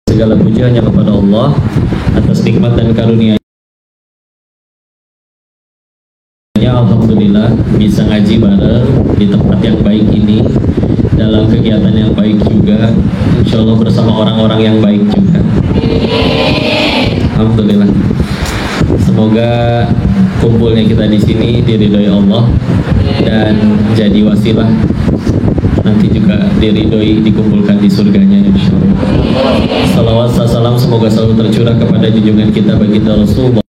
Segala puji hanya kepada Allah atas nikmat dan karunia-Nya. Alhamdulillah bisa ngaji bareng di tempat yang baik ini, dalam kegiatan yang baik juga, insya Allah bersama orang-orang yang baik juga. Alhamdulillah. Semoga kumpulnya kita di sini diridhoi Allah dan jadi wasilah nanti juga diridhoi dikumpulkan di surganya insyaallah. Salawat salam semoga selalu tercurah kepada junjungan kita baginda Rasulullah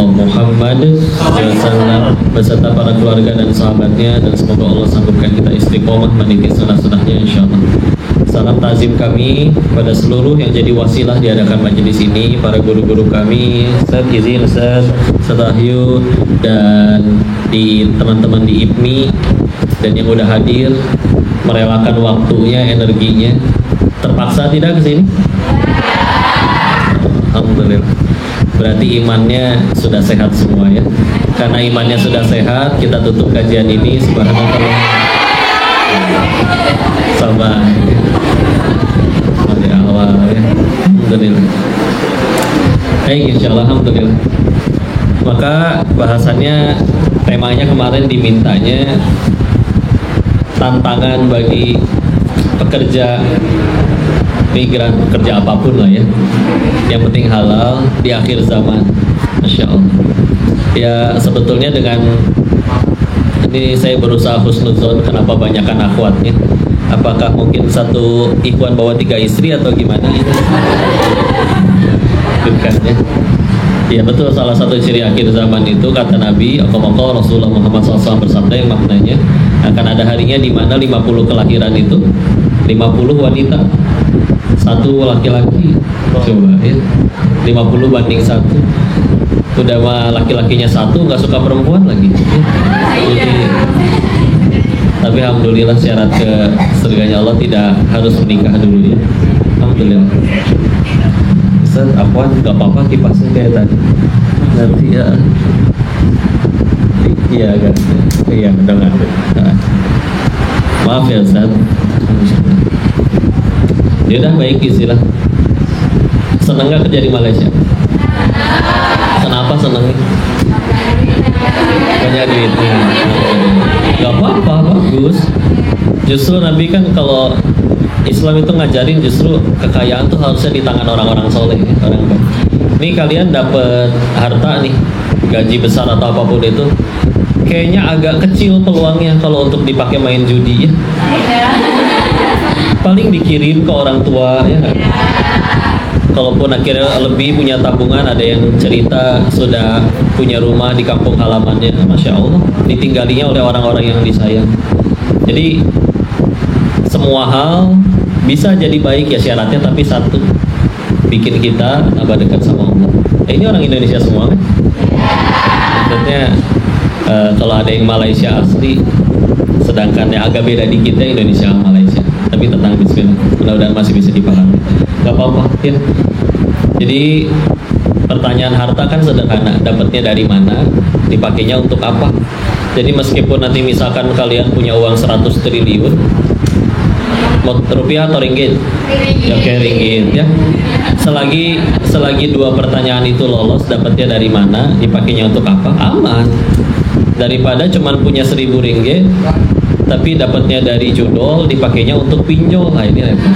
Muhammad SAW beserta para keluarga dan sahabatnya, dan semoga Allah sanggupkan kita istiqomah meniti sunnah-sunnahnya insyaallah. Salam takzim kami pada seluruh yang jadi wasilah diadakan majelis ini, para guru-guru kami, Ustaz izin Ustaz Wahyu, dan di teman-teman di IPMI dan yang udah hadir merelakan waktunya, energinya. Terpaksa tidak ke sini? Alhamdulillah. Berarti imannya sudah sehat semua ya. Karena imannya sudah sehat, kita tutup kajian ini. Subhanallah. Sabar. Dari awal ya. Alhamdulillah. Baik, insyaallah alhamdulillah. Maka bahasannya, temanya kemarin dimintanya tantangan bagi pekerja migran, pekerja apapun lah ya, yang penting halal di akhir zaman. Masya Allah. Ya sebetulnya dengan ini saya berusaha husnuzon, kenapa banyakkan akhwatnya? Apakah mungkin satu ikhwan bawa 3 istri atau gimana? Bukan ya. Ya betul, salah satu ciri akhir zaman itu kata Nabi Rasulullah Muhammad SAW bersabda yang maknanya akan ada harinya di mana 50 kelahiran itu 50 wanita, 1 laki-laki. Coba ya, 50 banding 1. Udah mah laki-lakinya 1, nggak suka perempuan lagi ya. Jadi, tapi alhamdulillah syarat ke surganya Allah tidak harus menikah dulu ya. Alhamdulillah. Ustaz, apaan? Gak apa-apa kipasnya kayak tadi. Nanti ya. Iya kan? Iya, udah nggak ada. Maaf ya Ustaz. Ya udah, baik istilah. Seneng gak kerja di Malaysia? Kenapa seneng? Banyak duitnya. Gak apa-apa, bagus. Justru Nabi kan kalau Islam itu ngajarin justru kekayaan tuh harusnya di tangan orang-orang soleh, orang baik. Ini kalian dapat harta nih, gaji besar atau apapun itu, kayaknya agak kecil peluangnya kalau untuk dipakai main judi ya. Paling dikirim ke orang tua ya. Kalaupun akhirnya lebih punya tabungan, ada yang cerita sudah punya rumah di kampung halamannya, Masya Allah, ditinggalinya oleh orang-orang yang disayang. Jadi semua hal bisa jadi baik ya, syaratnya tapi satu, bikin kita tambah dekat sama Allah. Ini orang Indonesia semua kan? Maksudnya kalau ada yang Malaysia asli, sedangkan yang agak beda dikit ya Indonesia sama Malaysia. Tapi tenang, bismillah, mudah-mudahan masih bisa dipahami. Gak apa-apa ya. Jadi pertanyaan harta kan sederhana, dapatnya dari mana, dipakainya untuk apa. Jadi meskipun nanti misalkan kalian punya uang 100 triliun, rupiah atau ringgit? Ya, oke, ringgit ya. Selagi 2 pertanyaan itu lolos, dapatnya dari mana, dipakainya untuk apa, aman. Daripada cuman punya 1000 ringgit tapi dapatnya dari judol, dipakainya untuk pinjol. Nah ini repot.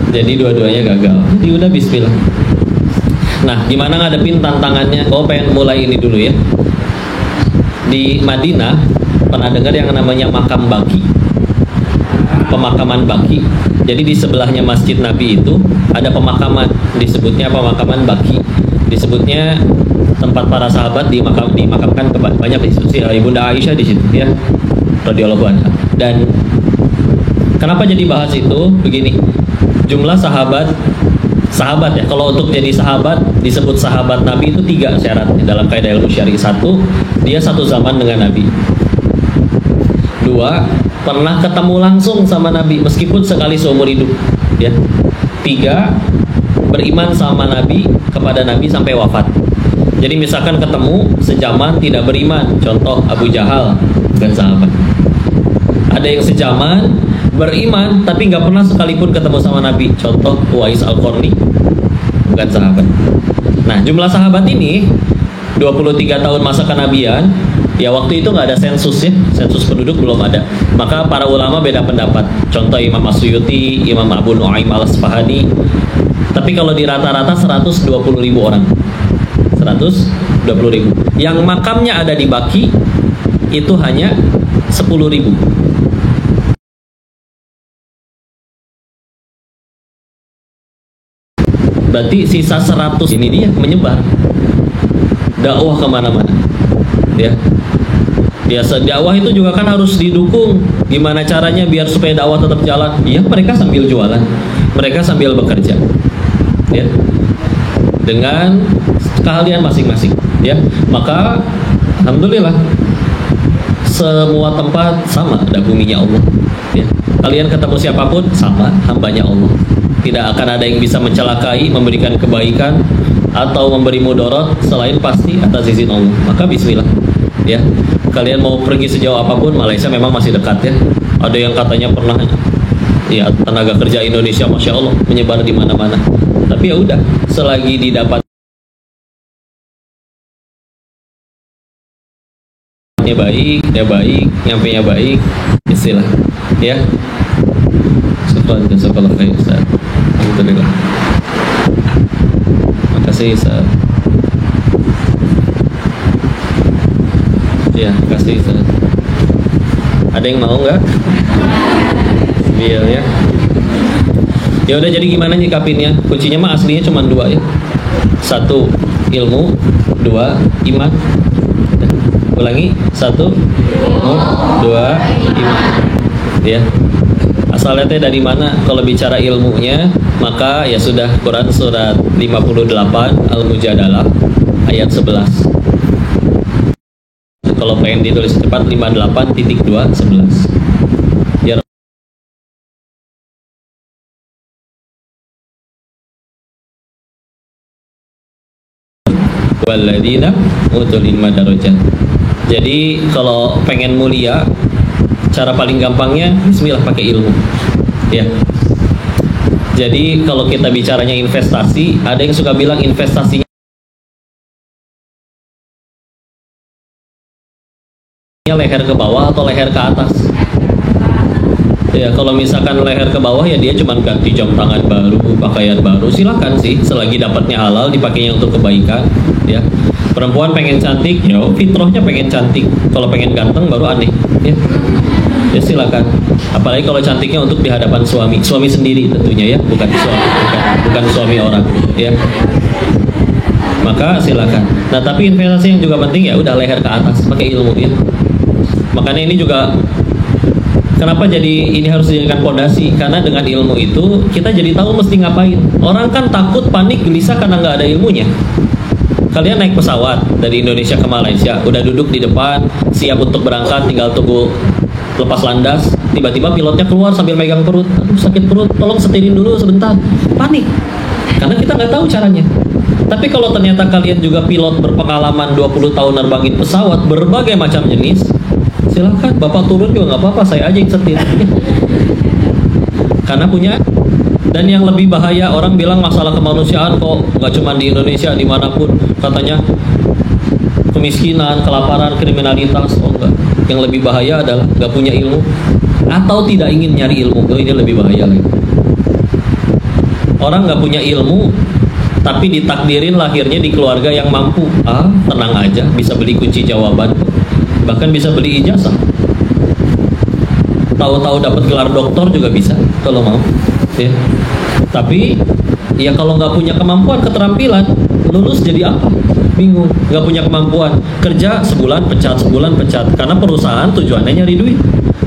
Jadi dua-duanya gagal. Jadi udah bismillah. Nah, gimana ngadepin tantangannya? Pengen mulai ini dulu ya. Di Madinah pernah dengar yang namanya makam Baqi, pemakaman Baqi. Jadi di sebelahnya Masjid Nabi itu ada pemakaman, disebutnya pemakaman Baqi. Disebutnya tempat para sahabat dimakamkan, banyak di situ. Ibunda Aisyah di situ ya, radhiyallahu anha. Dan kenapa jadi bahas itu? Begini, jumlah sahabat ya, kalau untuk jadi sahabat disebut sahabat Nabi itu 3 syaratnya dalam kaidah ilmu syar'i. 1, dia satu zaman dengan Nabi. 2, pernah ketemu langsung sama Nabi meskipun sekali seumur hidup ya. 3, beriman sama Nabi, kepada Nabi sampai wafat. Jadi misalkan ketemu sejaman tidak beriman, contoh Abu Jahal, bukan sahabat. Ada yang sejaman, beriman, tapi nggak pernah sekalipun ketemu sama Nabi. Contoh Uwais Al-Qarni, bukan sahabat. Nah, jumlah sahabat ini 23 tahun masa kenabian, ya waktu itu nggak ada sensus ya, sensus penduduk belum ada. Maka para ulama beda pendapat. Contoh Imam As-Suyuti, Imam Abu Nu'aim Al-Asfahani. Tapi kalau di rata-rata 120.000 orang. 120.000. Yang makamnya ada di Baki itu hanya 10.000. Berarti sisa 100 ini dia menyebar dakwah kemana-mana ya. Biasa dakwah itu juga kan harus didukung. Gimana caranya biar supaya dakwah tetap jalan? Ya mereka sambil jualan, mereka sambil bekerja ya, dengan keahlian masing-masing ya. Maka alhamdulillah semua tempat sama ada buminya Allah ya. Kalian ketemu siapapun sama hambanya Allah. Tidak akan ada yang bisa mencelakai, memberikan kebaikan atau memberi mudarat selain pasti atas izin Allah. Maka bismillah ya. Kalian mau pergi sejauh apapun, Malaysia memang masih dekat ya. Ada yang katanya pernah ya tenaga kerja Indonesia Masya Allah menyebar di mana-mana. Tapi ya udah, selagi didapat baik, ya baik, nyampainya baik, istilah ya. Jazakallah khair Ustaz. Alhamdulillah. Makasih Ustaz. Ya, makasih Ustaz. Ada yang mau nggak? Iya ya. Ya udah, jadi gimana nyikapinnya? Kuncinya mah aslinya cuma 2 ya. 1 ilmu, 2 iman. Ulangi, 1 ilmu, 2 iman. Ya. Asalnya teh dari mana? Kalau bicara ilmunya, maka ya sudah Quran surat 58 Al-Mujadalah ayat 11. Kalau pengen ditulis cepat 58.211. Ya. Walladzina utul ilma darajat. Jadi kalau pengen mulia, cara paling gampangnya bismillah pakai ilmu ya. Jadi kalau kita bicaranya investasi, ada yang suka bilang investasinya leher ke bawah atau leher ke atas ya. Kalau misalkan leher ke bawah ya dia cuma ganti jam tangan baru, pakaian baru, silakan sih selagi dapatnya halal, dipakainya untuk kebaikan ya. Perempuan pengen cantik, ya fitrahnya pengen cantik. Kalau pengen ganteng baru aneh ya. Ya silakan. Apalagi kalau cantiknya untuk di hadapan suami sendiri tentunya ya, bukan suami orang ya. Maka silakan. Nah, tapi investasi yang juga penting ya udah leher ke atas, pakai ilmu ya. Makanya ini juga kenapa jadi ini harus dijadikan pondasi, karena dengan ilmu itu kita jadi tahu mesti ngapain. Orang kan takut, panik, gelisah karena nggak ada ilmunya. Kalian naik pesawat dari Indonesia ke Malaysia, udah duduk di depan, siap untuk berangkat, tinggal tunggu lepas landas, tiba-tiba pilotnya keluar sambil megang perut. Aduh, sakit perut, tolong setirin dulu sebentar. Panik, karena kita nggak tahu caranya. Tapi kalau ternyata kalian juga pilot berpengalaman 20 tahun nerbangin pesawat berbagai macam jenis, silahkan, Bapak turun juga nggak apa-apa, saya aja yang setir. Karena punya. Dan yang lebih bahaya, orang bilang masalah kemanusiaan kok nggak cuma di Indonesia, dimanapun katanya kemiskinan, kelaparan, kriminalitas. Oh enggak, yang lebih bahaya adalah nggak punya ilmu atau tidak ingin nyari ilmu. Oh, ini lebih bahaya lagi. Orang nggak punya ilmu tapi ditakdirin lahirnya di keluarga yang mampu. Tenang aja, bisa beli kunci jawaban, bahkan bisa beli ijazah. Tahu-tahu dapat gelar doktor juga bisa kalau mau ya. Tapi ya kalau nggak punya kemampuan, keterampilan, lulus jadi apa? Bingung. Nggak punya kemampuan, kerja sebulan pecat, karena perusahaan tujuannya nyari duit,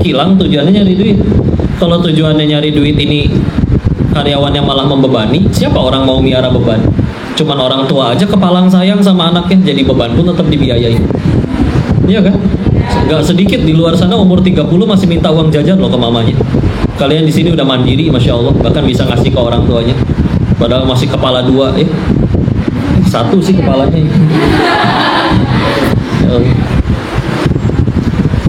kilang tujuannya nyari duit. Kalau tujuannya nyari duit ini karyawannya malah membebani, siapa orang mau miara beban? Cuman orang tua aja kepalang sayang sama anaknya, jadi beban pun tetap dibiayai. Iya kan? Nggak sedikit di luar sana umur 30 masih minta uang jajan loh ke mamanya. Kalian di sini udah mandiri, Masya Allah, bahkan bisa ngasih ke orang tuanya. Padahal masih kepala 2 ya. 1 sih kepalanya.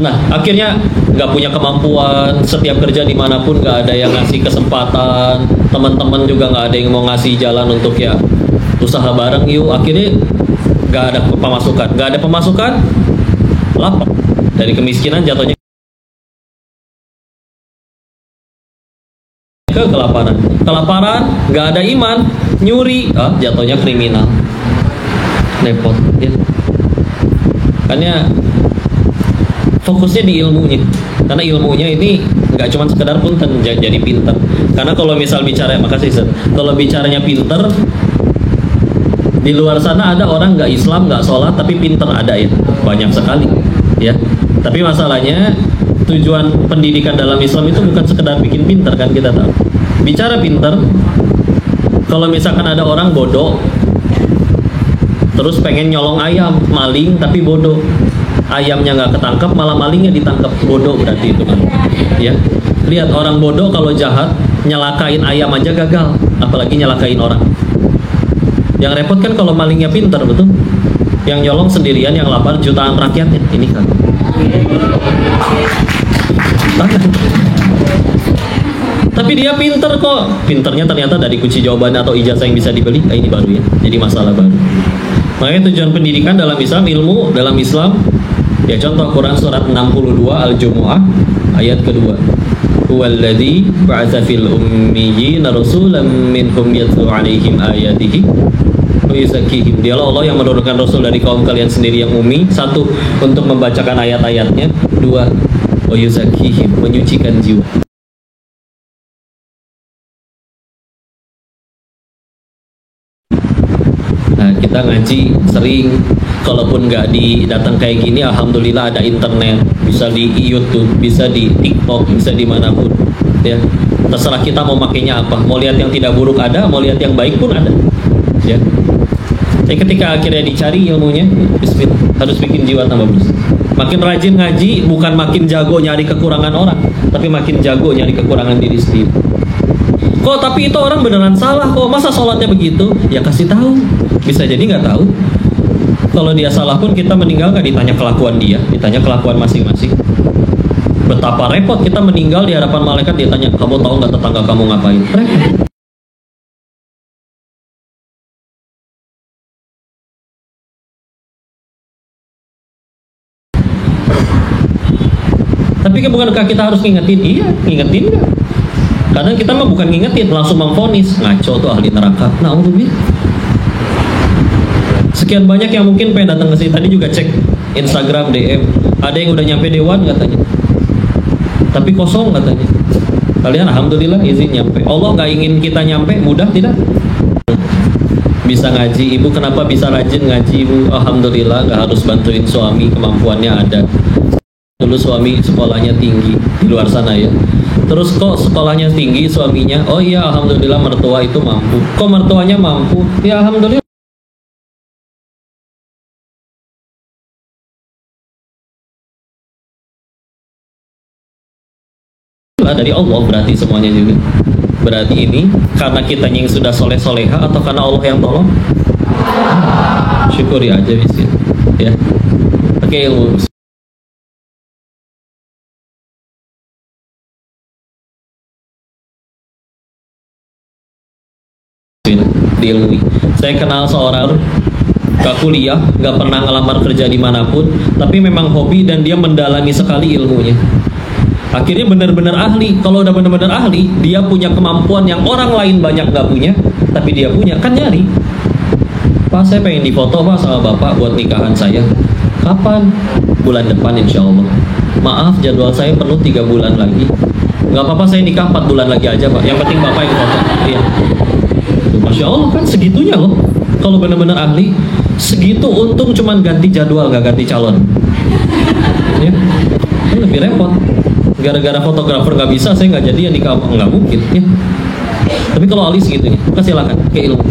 Nah, akhirnya nggak punya kemampuan, setiap kerja dimanapun nggak ada yang ngasih kesempatan, teman-teman juga nggak ada yang mau ngasih jalan untuk ya usaha bareng yuk. Akhirnya nggak ada pemasukan, lapar. Dari kemiskinan jatuhnya ke kelaparan, nggak ada iman, nyuri, jatuhnya kriminal, repot ya. Makanya fokusnya di ilmunya, karena ilmunya ini nggak cuma sekedar punten jadi pinter. Karena kalau misal bicara, makasih Sir, kalau bicaranya pinter, di luar sana ada orang nggak Islam, nggak sholat, tapi pinter, ada ya, banyak sekali ya. Tapi masalahnya tujuan pendidikan dalam Islam itu bukan sekedar bikin pinter, kan kita tahu. Bicara pinter, kalau misalkan ada orang bodoh terus pengen nyolong ayam, maling tapi bodoh, ayamnya nggak ketangkep malah malingnya ditangkap, bodoh berarti itu kan ya. Lihat orang bodoh kalau jahat nyelakain ayam aja gagal, apalagi nyelakain orang. Yang repot kan kalau malingnya pinter, betul, yang nyolong sendirian, yang lapar jutaan rakyatnya, ini kan tapi dia pinter kok, pinternya ternyata dari kunci jawaban atau ijazah yang bisa dibeli. Ini baru ya, jadi masalah baru. Makanya tujuan pendidikan dalam Islam, ilmu dalam Islam ya, contoh Quran surat 62 Al-Jumu'ah ayat kedua, huwallazi ba'atsa fil ummiyina rasulan minhum yatlu 'alaihim ayatihi wa yuzakkihim. Dialah Allah yang menurunkan rasul dari kaum kalian sendiri yang ummi, satu untuk membacakan ayat-ayatnya, dua wa yuzakkihim, menyucikan jiwa. Nah, kita ngaji sering, kalaupun nggak datang kayak gini, alhamdulillah ada internet, bisa di YouTube, bisa di TikTok, bisa dimanapun ya. Terserah kita mau makainya apa, mau lihat yang tidak buruk ada, mau lihat yang baik pun ada ya. Jadi ketika akhirnya dicari ilmunya, bismillah, harus bikin jiwa tambah bersih. Makin rajin ngaji bukan makin jago nyari kekurangan orang, tapi makin jago nyari kekurangan diri sendiri. Kok tapi itu orang beneran salah kok, masa sholatnya begitu? Ya kasih tahu. Bisa jadi nggak tahu. Kalau dia salah pun kita meninggal nggak ditanya kelakuan dia, ditanya kelakuan masing-masing. Betapa repot kita meninggal di hadapan malaikat, dia tanya, kamu tahu nggak tetangga kamu ngapain? Repot. Tapi bukankah kita harus ngingetin? Iya, ngingetin nggak? Kadang kita mah bukan ngingetin, langsung memvonis, ngaco tuh ahli neraka. Nah, sekian banyak yang mungkin pengen datang ke sini. Tadi juga cek Instagram DM, ada yang udah nyampe dewan katanya, tapi kosong katanya. Kalian alhamdulillah izin nyampe. Allah nggak ingin kita nyampe, mudah tidak? Bisa ngaji, ibu kenapa bisa rajin ngaji ibu? Alhamdulillah, nggak harus bantuin suami, kemampuannya ada. Dulu suami sekolahnya tinggi di luar sana ya. Terus kok sekolahnya tinggi suaminya? Oh iya, alhamdulillah mertua itu mampu. Kok mertuanya mampu? Ya alhamdulillah. Dari Allah berarti semuanya juga. Berarti ini karena kitanya yang sudah soleh-soleha atau karena Allah yang tolong? Syukuri aja bisa. Ya. Oke, ilmu. Diilmui. Saya kenal seorang gak kuliah, gak pernah ngelamar kerja dimanapun, tapi memang hobi dan dia mendalami sekali ilmunya. Akhirnya benar-benar ahli. Kalau udah benar-benar ahli, dia punya kemampuan yang orang lain banyak gak punya, tapi dia punya. Kan nyari, Pak saya pengen difoto Pak sama Bapak buat nikahan saya. Kapan? Bulan depan insya Allah. Maaf jadwal saya penuh 3 bulan lagi. Gak apa-apa, saya nikah 4 bulan lagi aja Pak, yang penting Bapak yang foto. Iya. Masya Allah, kan segitunya loh. Kalau benar-benar ahli, segitu untung cuman ganti jadwal, gak ganti calon ya. Ini lebih repot. Gara-gara fotografer gak bisa, saya gak jadi yang nikah, nggak mungkin ya. Tapi kalau ahli segitunya, silakan ke ilmu.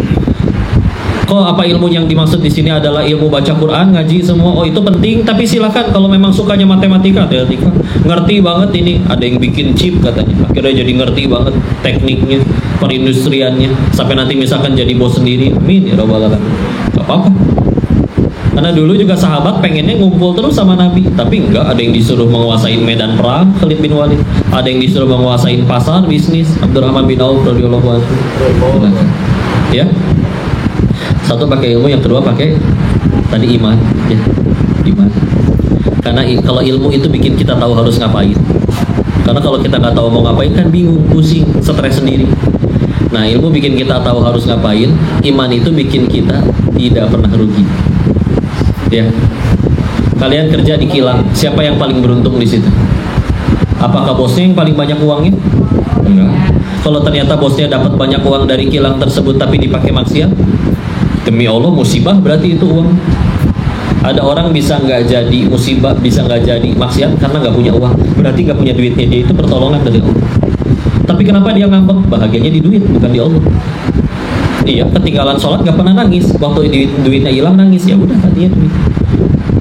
Kok apa ilmu yang dimaksud di sini adalah ilmu baca Quran, ngaji semua? Oh itu penting, tapi silakan kalau memang sukanya matematika, ngerti banget ini. Ada yang bikin chip katanya, akhirnya jadi ngerti banget tekniknya, perindustriannya, sampai nanti misalkan jadi bos sendiri. Amin ya rabbal alamin. Gak apa-apa. Karena Karena dulu juga sahabat pengennya ngumpul terus sama Nabi, tapi enggak, ada yang disuruh menguasai medan perang, Khalid bin Walid, ada yang disuruh menguasai pasar bisnis, Abdurrahman bin Auf radhiyallahu anhu. Nah, ya, satu pakai ilmu, yang kedua pakai tadi iman, ya, iman. Karena kalau ilmu itu bikin kita tahu harus ngapain. Karena kalau kita nggak tahu mau ngapain kan bingung, pusing, stres sendiri. Nah, ilmu bikin kita tahu harus ngapain, iman itu bikin kita tidak pernah rugi. Ya, kalian kerja di kilang, siapa yang paling beruntung di situ? Apakah bosnya yang paling banyak uangnya? Enggak. Kalau ternyata bosnya dapat banyak uang dari kilang tersebut tapi dipakai maksiat, demi Allah musibah berarti itu uang. Ada orang bisa nggak jadi musibah, bisa nggak jadi maksiat karena nggak punya uang, berarti nggak punya duitnya, dia itu pertolongan dari Allah. Tapi kenapa dia ngambek? Bahagianya di duit, bukan di Allah. Iya, ketinggalan sholat nggak pernah nangis, waktu duitnya hilang nangis, ya udah hatinya duit.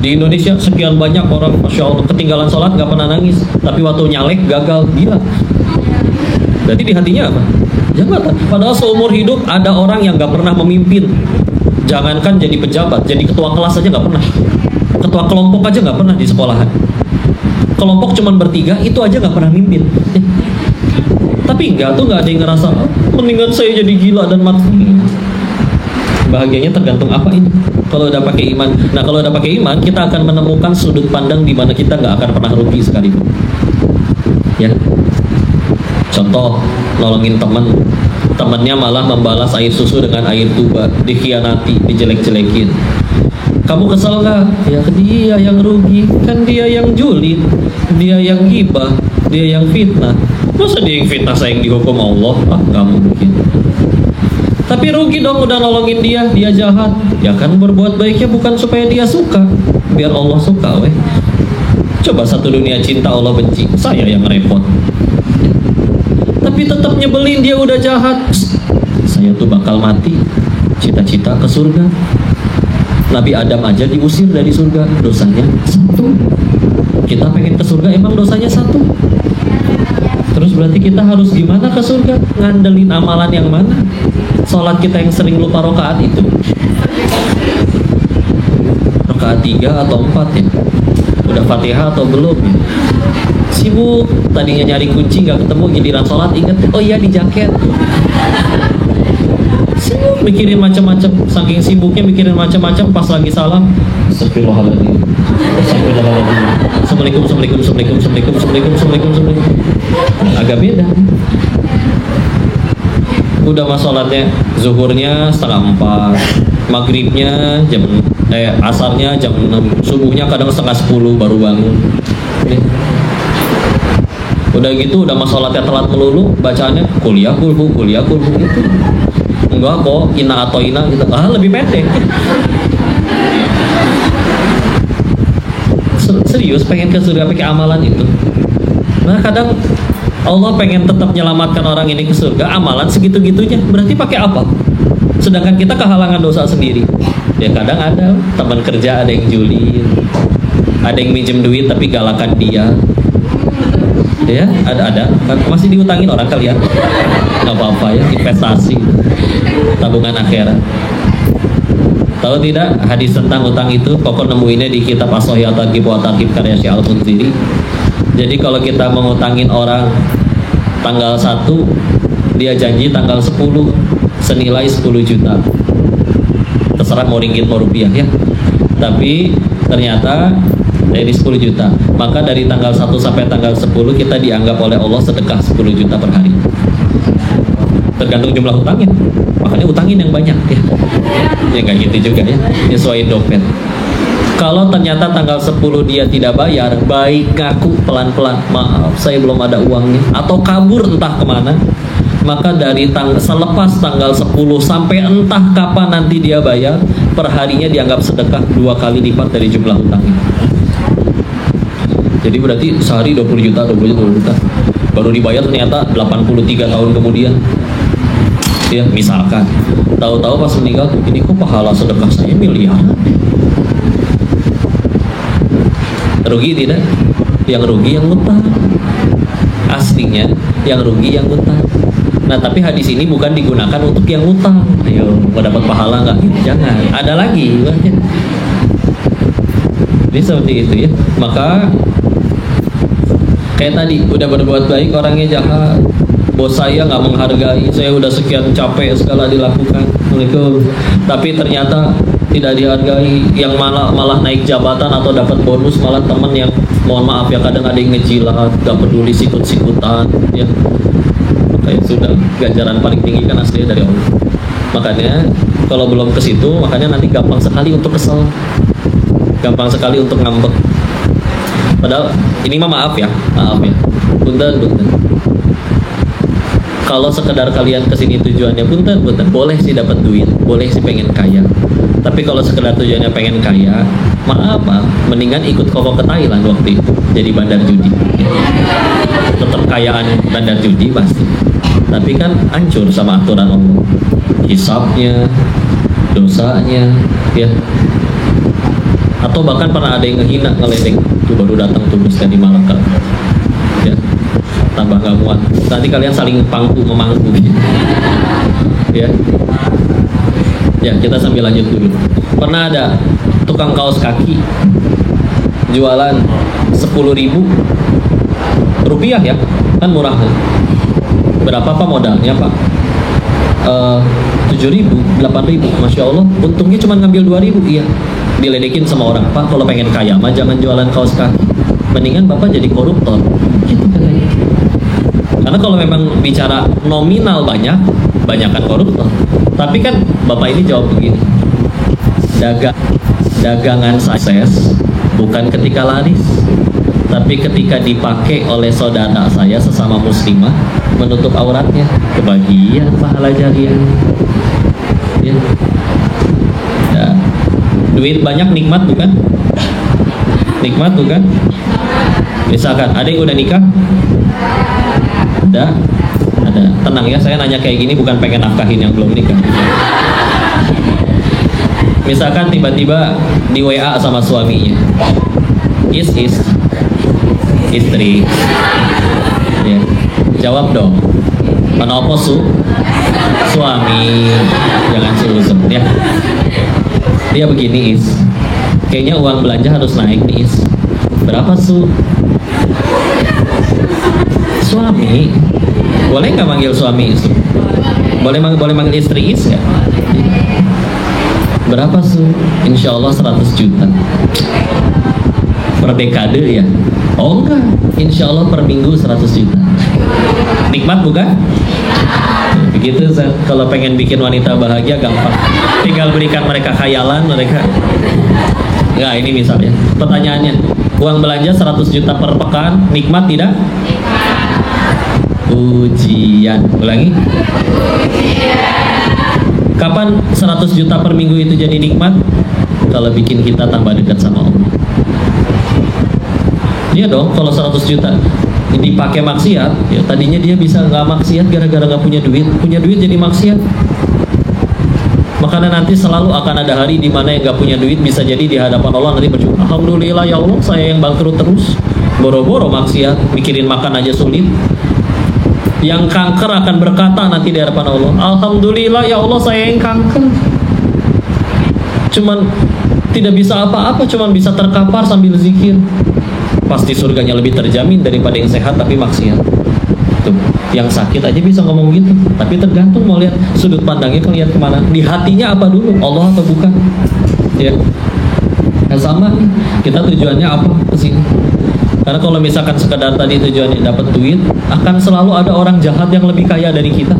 Di Indonesia sekian banyak orang, masya Allah, ketinggalan sholat nggak pernah nangis, tapi waktu nyalek gagal, gila. Berarti di hatinya apa? Jabatan. Padahal seumur hidup ada orang yang nggak pernah memimpin. Jangankan jadi pejabat, jadi ketua kelas aja nggak pernah. Ketua kelompok aja nggak pernah di sekolahan. Kelompok cuman bertiga, itu aja nggak pernah mimpin. Tapi nggak ada yang ngerasa mendingan saya jadi gila dan mati. Bahagianya tergantung apa ini. Kalau udah pakai iman, nah kalau udah pakai iman, kita akan menemukan sudut pandang di mana kita nggak akan pernah rugi sekalipun. Ya, contoh nolongin temannya malah membalas air susu dengan air tuba, dikhianati, dijelek-jelekin. Kamu kesel nggak? Ya dia yang rugi, kan dia yang julid, dia yang ghibah, dia yang fitnah. Masa dia yang fitnah saya yang dihukum Allah? Ah, nggak mungkin. Tapi rugi dong udah nolongin dia jahat. Ya kan berbuat baiknya bukan supaya dia suka, biar Allah suka weh. Coba satu dunia cinta Allah benci, saya yang repot. Tapi tetap nyebelin dia udah jahat. Saya tuh bakal mati, cita-cita ke surga. Nabi Adam aja diusir dari surga, dosanya 1. Kita pengen ke surga emang dosanya 1. Terus berarti kita harus gimana ke surga? Ngandelin amalan yang mana? Sholat kita yang sering lupa rokaat itu, rokaat 3 atau 4 ya? Udah Fatihah atau belum ya? Sibuk, tadinya nyari kunci nggak ketemu, giliran sholat ingat, oh iya di jaket. Sibuk mikirin macam-macam, saking sibuknya mikirin macam-macam, pas lagi salam, astagfirullahaladzim, assalamualaikum, agak beda. Udah mas sholatnya, zuhurnya 3:30, maghribnya asarnya jam 6, subuhnya kadang 9:30 baru bangun. Udah gitu, udah mas sholatnya telat melulu, bacaannya kuliah kulhu gitu. Enggak kok, ina atau ina gitu, lebih pendek. Serius pengen ke surga pakai amalan itu. Nah kadang Allah pengen tetap menyelamatkan orang ini ke surga, amalan segitu-gitunya, berarti pakai apa? Sedangkan kita kehalangan dosa sendiri. Ya kadang ada teman kerja, ada yang julid, ada yang minjem duit tapi galakan dia. Ya ada masih diutangin orang kalian, nggak apa-apa ya, investasi, tabungan akhirat. Tahu tidak hadis tentang utang itu? Pokok nemuinnya di kitab As-Sahih At-Targhib wa At-Tarhib karya Syekh Al-Munziri. Jadi kalau kita mengutangin orang tanggal 1, dia janji tanggal 10 senilai 10 juta. Terserah mau ringgit mau rupiah ya. Tapi ternyata dari 10 juta. Maka dari tanggal 1 sampai tanggal 10 kita dianggap oleh Allah sedekah 10 juta per hari. Tergantung jumlah utangnya. Makanya utangin yang banyak ya. Ya nggak gitu juga ya. Nyesuaiin dompet. Kalau ternyata tanggal 10 dia tidak bayar, baik ngaku pelan-pelan, maaf saya belum ada uangnya, atau kabur entah kemana, maka dari selepas tanggal 10 sampai entah kapan nanti dia bayar, perharinya dianggap sedekah 2 kali lipat dari jumlah utangnya. Jadi berarti sehari 20 juta, baru dibayar ternyata 83 tahun kemudian. Ya misalkan, tahu-tahu pas meninggal, ini kok pahala sedekah saya miliaran. Rugi tidak? Yang rugi yang utang. Aslinya yang rugi yang utang. Nah tapi hadis ini bukan digunakan untuk yang utang. Ayo mau dapat pahala nggak? Jangan. Ada lagi. Jadi seperti itu ya. Maka kayak tadi, udah berbuat baik orangnya jahat, bos saya nggak menghargai, saya udah sekian capek segala dilakukan, tapi ternyata tidak dihargai, yang malah naik jabatan atau dapat bonus malah teman yang mohon maaf ya kadang ada yang ngejilat, gak peduli sikut-sikutan ya. Kayak sudah, ganjaran paling tinggi kan aslinya dari Allah. Makanya kalau belum ke situ, makanya nanti gampang sekali untuk kesel, gampang sekali untuk ngambek. Padahal ini mah maaf ya, punten. Kalau sekedar kalian kesini tujuannya punten, boleh sih dapat duit, boleh sih pengen kaya. Tapi kalau sekedar tujuannya pengen kaya, maaf, mendingan ikut koko ke Thailand waktu itu, jadi bandar judi. Tetap kayaan bandar judi pasti, tapi kan hancur sama aturan Allah, hisabnya, dosanya, ya. Atau bahkan pernah ada yang ngehina, ngeledek, tuh baru datang tuh dari Malaka, ya. Tambah gak muat, nanti kalian saling memangku gitu. Ya kita sambil lanjut dulu. Pernah ada tukang kaos kaki jualan 10.000 rupiah ya, kan murah kan? Berapa pak modalnya pak? 7.000, 8.000, masya Allah, untungnya cuma ngambil 2.000. Iya, diledekin sama orang, pak kalau pengen kaya mah jangan jualan kaos kaki, mendingan bapak jadi koruptor gitu katanya. Karena kalau memang bicara nominal banyakan koruptor. Tapi kan bapak ini jawab begini, dagangan sukses bukan ketika laris, tapi ketika dipakai oleh saudara saya sesama muslimah menutup auratnya, kebagian pahala jariah. Ya. Ya. Duit banyak nikmat bukan? Nikmat bukan? Misalkan ada yang udah nikah, ada. Tenang ya, saya nanya kayak gini bukan pengen nafkahin yang belum nikah. Misalkan tiba-tiba di WA sama suaminya, istri, ya. Jawab dong, kenapa suami, jangan susun ya. Dia begini kayaknya uang belanja harus naik nih berapa suami, boleh nggak manggil suami boleh manggil istri ya. Berapa insya Allah 100 juta per dekade ya. Oh enggak, insya Allah per minggu 100 juta. Nikmat bukan? Begitu kalau pengen bikin wanita bahagia gampang, tinggal berikan mereka khayalan mereka. Enggak, ini misalnya pertanyaannya, uang belanja 100 juta per pekan, nikmat tidak? Ujian. Ulangi. Kapan 100 juta per minggu itu jadi nikmat? Kalau bikin kita tambah dekat sama Allah. Iya dong, kalau 100 juta dipakai maksiat, ya tadinya dia bisa nggak maksiat gara-gara nggak punya duit jadi maksiat. Makanya nanti selalu akan ada hari di mana yang nggak punya duit bisa jadi di hadapan Allah nanti bersyukur, alhamdulillah ya Allah saya yang bangkrut terus, boro-boro maksiat, mikirin makan aja sulit. Yang kanker akan berkata nanti di hadapan Allah, alhamdulillah ya Allah saya yang kanker, cuman tidak bisa apa-apa, cuman bisa terkapar sambil zikir. Pasti surganya lebih terjamin daripada yang sehat tapi maksiat. Tuh, yang sakit aja bisa ngomong gitu, tapi tergantung mau lihat sudut pandangnya, lihat kemana, di hatinya apa dulu, Allah atau bukan ya. Nah, sama nih, kita tujuannya apa kesini. Karena kalau misalkan sekedar tadi tujuannya dapat duit, akan selalu ada orang jahat yang lebih kaya dari kita.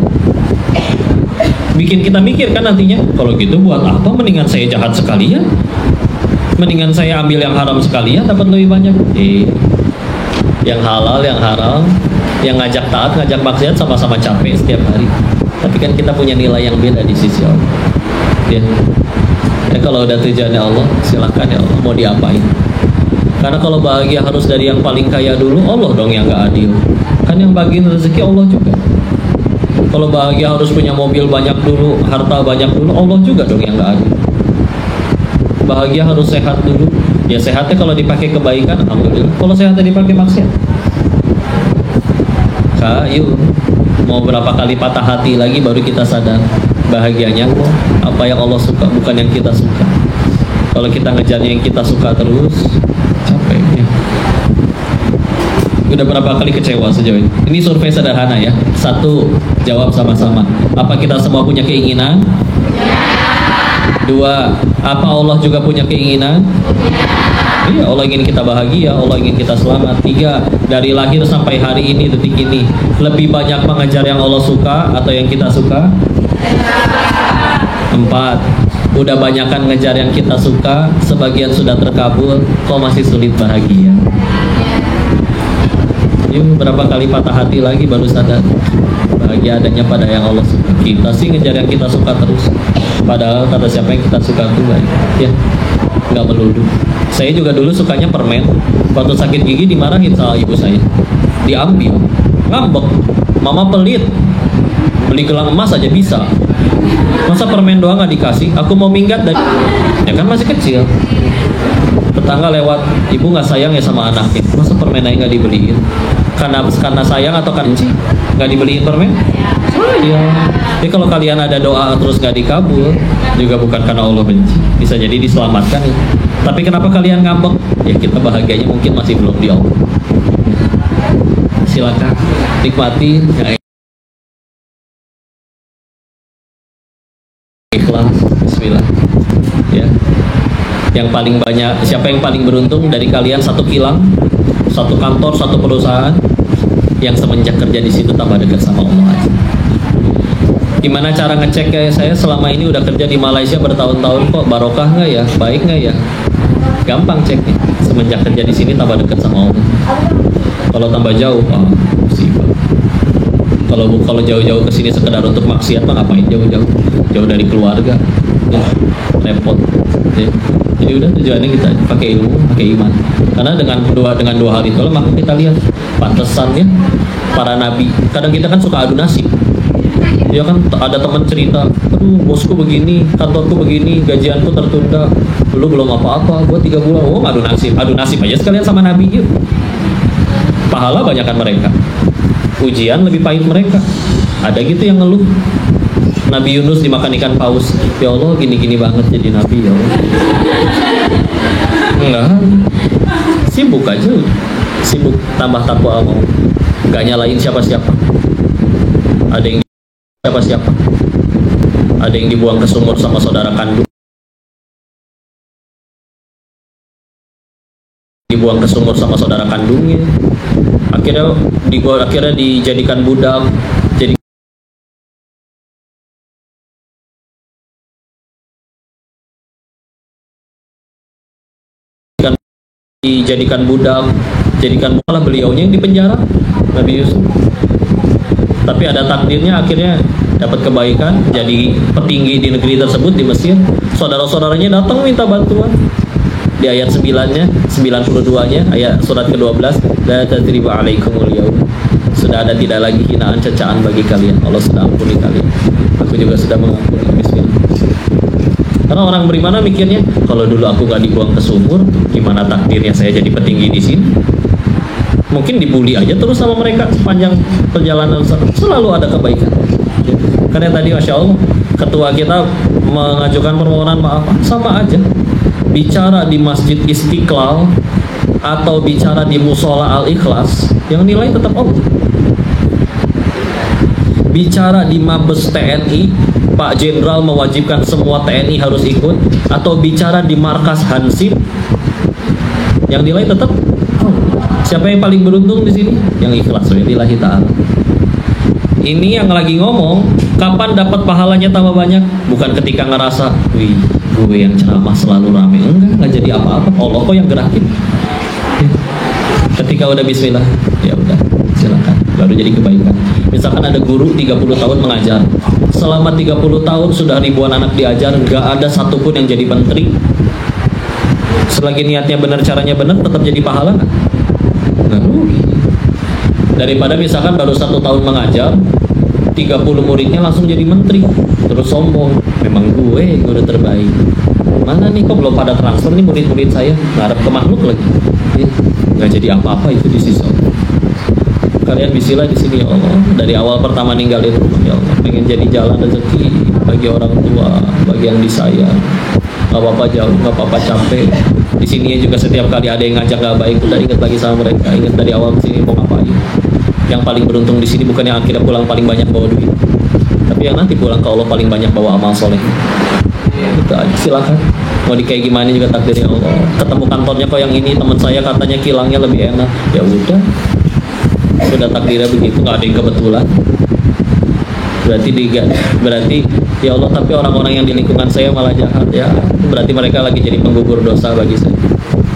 Bikin kita mikir kan nantinya, kalau gitu buat apa, mendingan saya jahat sekalian, mendingan saya ambil yang haram sekalian dapat lebih banyak. Yang halal, yang haram, yang ngajak taat, ngajak maksiat sama-sama capek setiap hari. Tapi kan kita punya nilai yang beda di sisi Allah. Ya. Dan kalau udah tujuannya Allah, silahkan ya Allah mau diapain. Karena kalau bahagia harus dari yang paling kaya dulu, Allah dong yang gak adil. Kan yang bagiin rezeki Allah juga. Kalau bahagia harus punya mobil banyak dulu, harta banyak dulu, Allah juga dong yang gak adil. Bahagia harus sehat dulu. Ya sehatnya kalau dipakai kebaikan, alhamdulillah. Kalau sehatnya dipakai maksiat, kayu mau berapa kali patah hati lagi baru kita sadar bahagianya apa yang Allah suka bukan yang kita suka. Kalau kita ngejarnya yang kita suka terus, capek ya. Udah berapa kali kecewa sejauh ini? Ini survei sederhana ya. Satu, jawab sama-sama. Apa kita semua punya keinginan? Dua, apa Allah juga punya keinginan? Iya, Allah ingin kita bahagia, Allah ingin kita selamat. Tiga, dari lahir sampai hari ini, detik ini, lebih banyak mengejar yang Allah suka atau yang kita suka? Empat, udah banyakkan ngejar yang kita suka, sebagian sudah terkabul, kok masih sulit bahagia? Yuk, berapa kali patah hati lagi baru sadar bahagia adanya pada yang Allah suka. Kita sih ngejar yang kita suka terus, padahal kata siapa yang kita suka itu baik ya, nggak melulu. Saya juga dulu sukanya permen. Waktu sakit gigi dimarahin sama ibu saya, diambil, ngambek, mama pelit, beli gelang emas aja bisa, masa permen doang nggak dikasih? Aku mau minggat dari, ya kan masih kecil. Tetangga lewat, ibu nggak sayang ya sama anaknya, masa permen aja nggak dibeliin? Karena sayang atau karena benci nggak dibeliin permen? Sayang. Jadi kalau kalian ada doa terus nggak dikabul, juga bukan karena Allah benci, bisa jadi diselamatkan ya. Tapi kenapa kalian ngambek? Ya kita bahagianya mungkin masih belum di Allah. Silakan nikmati ya. Ikhlas, bismillah ya. Yang paling banyak, siapa yang paling beruntung dari kalian? Satu kilang, satu kantor, satu perusahaan yang semenjak kerja di situ tambah dekat sama Allah aja. Gimana cara ngecek ya? Saya selama ini udah kerja di Malaysia bertahun-tahun kok, barokah nggak ya, baik nggak ya? Gampang ceknya, semenjak kerja di sini tambah dekat sama Allah. Kalau tambah jauh, musibah. Kalau jauh-jauh ke sini sekedar untuk maksiat, mah ngapain jauh-jauh? Jauh dari keluarga, ya, repot. Ya. Jadi udah tujuannya kita pakai ilmu, pakai iman. Karena dengan dua hal itu, maka kita lihat pantesan ya para nabi. Kadang kita kan suka adu nasib. Ya kan ada teman cerita, aduh bosku begini, kantorku begini, gajianku tertunda, dulu belum apa-apa, gua 3 bulan, oh adu nasib aja sekalian sama nabi yuk. Pahala banyakan mereka, ujian lebih pahit mereka. Ada gitu yang ngeluh. Nabi Yunus dimakan ikan paus, ya Allah gini-gini banget jadi nabi ya Allah. Enggak, sibuk aja, sibuk tambah takwa mau, nggak nyalain siapa-siapa. Ada yang siapa-siapa, ada yang dibuang ke sumur sama saudara kandung, dibuang ke sumur sama saudara kandungnya, akhirnya dijadikan budak, jadikan malah beliaunya yang dipenjara, Nabi Yusuf. Tapi ada takdirnya, akhirnya dapat kebaikan, jadi petinggi di negeri tersebut, di Mesir. Saudara-saudaranya datang minta bantuan. Di ayat 9-nya, 92-nya, ayat surat ke-12, la tatriba alaikumul yaum. Sudah ada tidak lagi hinaan cecaan bagi kalian. Allah sudah ampuni kalian. Aku juga sudah mengampuni. Bismillah. Karena orang beriman mikirnya, kalau dulu aku nggak dibuang ke sumur, gimana takdirnya saya jadi petinggi di sini? Mungkin dibully aja terus sama mereka sepanjang perjalanan, selalu ada kebaikan. Karena tadi Masya Allah, ketua kita mengajukan permohonan maaf, sama aja. Bicara di Masjid Istiqlal atau bicara di Musola Al-Ikhlas, yang nilai tetap Allah. Bicara di Mabes TNI, Pak Jenderal mewajibkan semua TNI harus ikut, atau bicara di markas Hansip, yang nilai tetap siapa yang paling beruntung di sini? Yang ikhlas lillahi ta'ala. Ini yang lagi ngomong, kapan dapat pahalanya tambah banyak? Bukan ketika ngerasa, wih, gue yang ceramah selalu rame. Enggak jadi apa-apa. Allah kok yang gerakin. Ketika udah bismillah, ya udah, silakan. Baru jadi kebaikan. Misalkan ada guru 30 tahun mengajar. Selama 30 tahun sudah ribuan anak diajar, nggak ada satupun yang jadi menteri. Selagi niatnya benar, caranya benar, tetap jadi pahala nggak? Nggak rugi. Daripada misalkan baru 1 tahun mengajar, 30 muridnya langsung jadi menteri, terus sombong, memang gue udah terbaik. Mana nih kok belum pada transfer nih murid-murid saya, ngarep ke makhluk lagi. Nggak jadi apa-apa itu di sisi Allah. Kalian bisilah di sini ya Allah. Dari awal pertama ninggalin rumah ya Allah, pengen jadi jalan rezeki bagi orang tua, bagi yang disayang. nggak apa-apa jauh, nggak apa-apa capek. Di sini juga setiap kali ada yang ngajak nggak baik, udah ingat lagi sama mereka, ingat dari awal ke sini mau ngapain. Yang paling beruntung di sini bukan yang akhirnya pulang paling banyak bawa duit, tapi yang nanti pulang ke Allah paling banyak bawa amal soleh. Itu aja, silakan. Mau di kayak gimana juga takdirnya Allah. Ketemu kantornya kok yang ini, teman saya katanya kilangnya lebih enak, ya udah, sudah takdirnya begitu, nggak ada yang kebetulan. Berarti ya Allah, tapi orang-orang yang di lingkungan saya malah jahat, ya berarti mereka lagi jadi penggugur dosa bagi saya.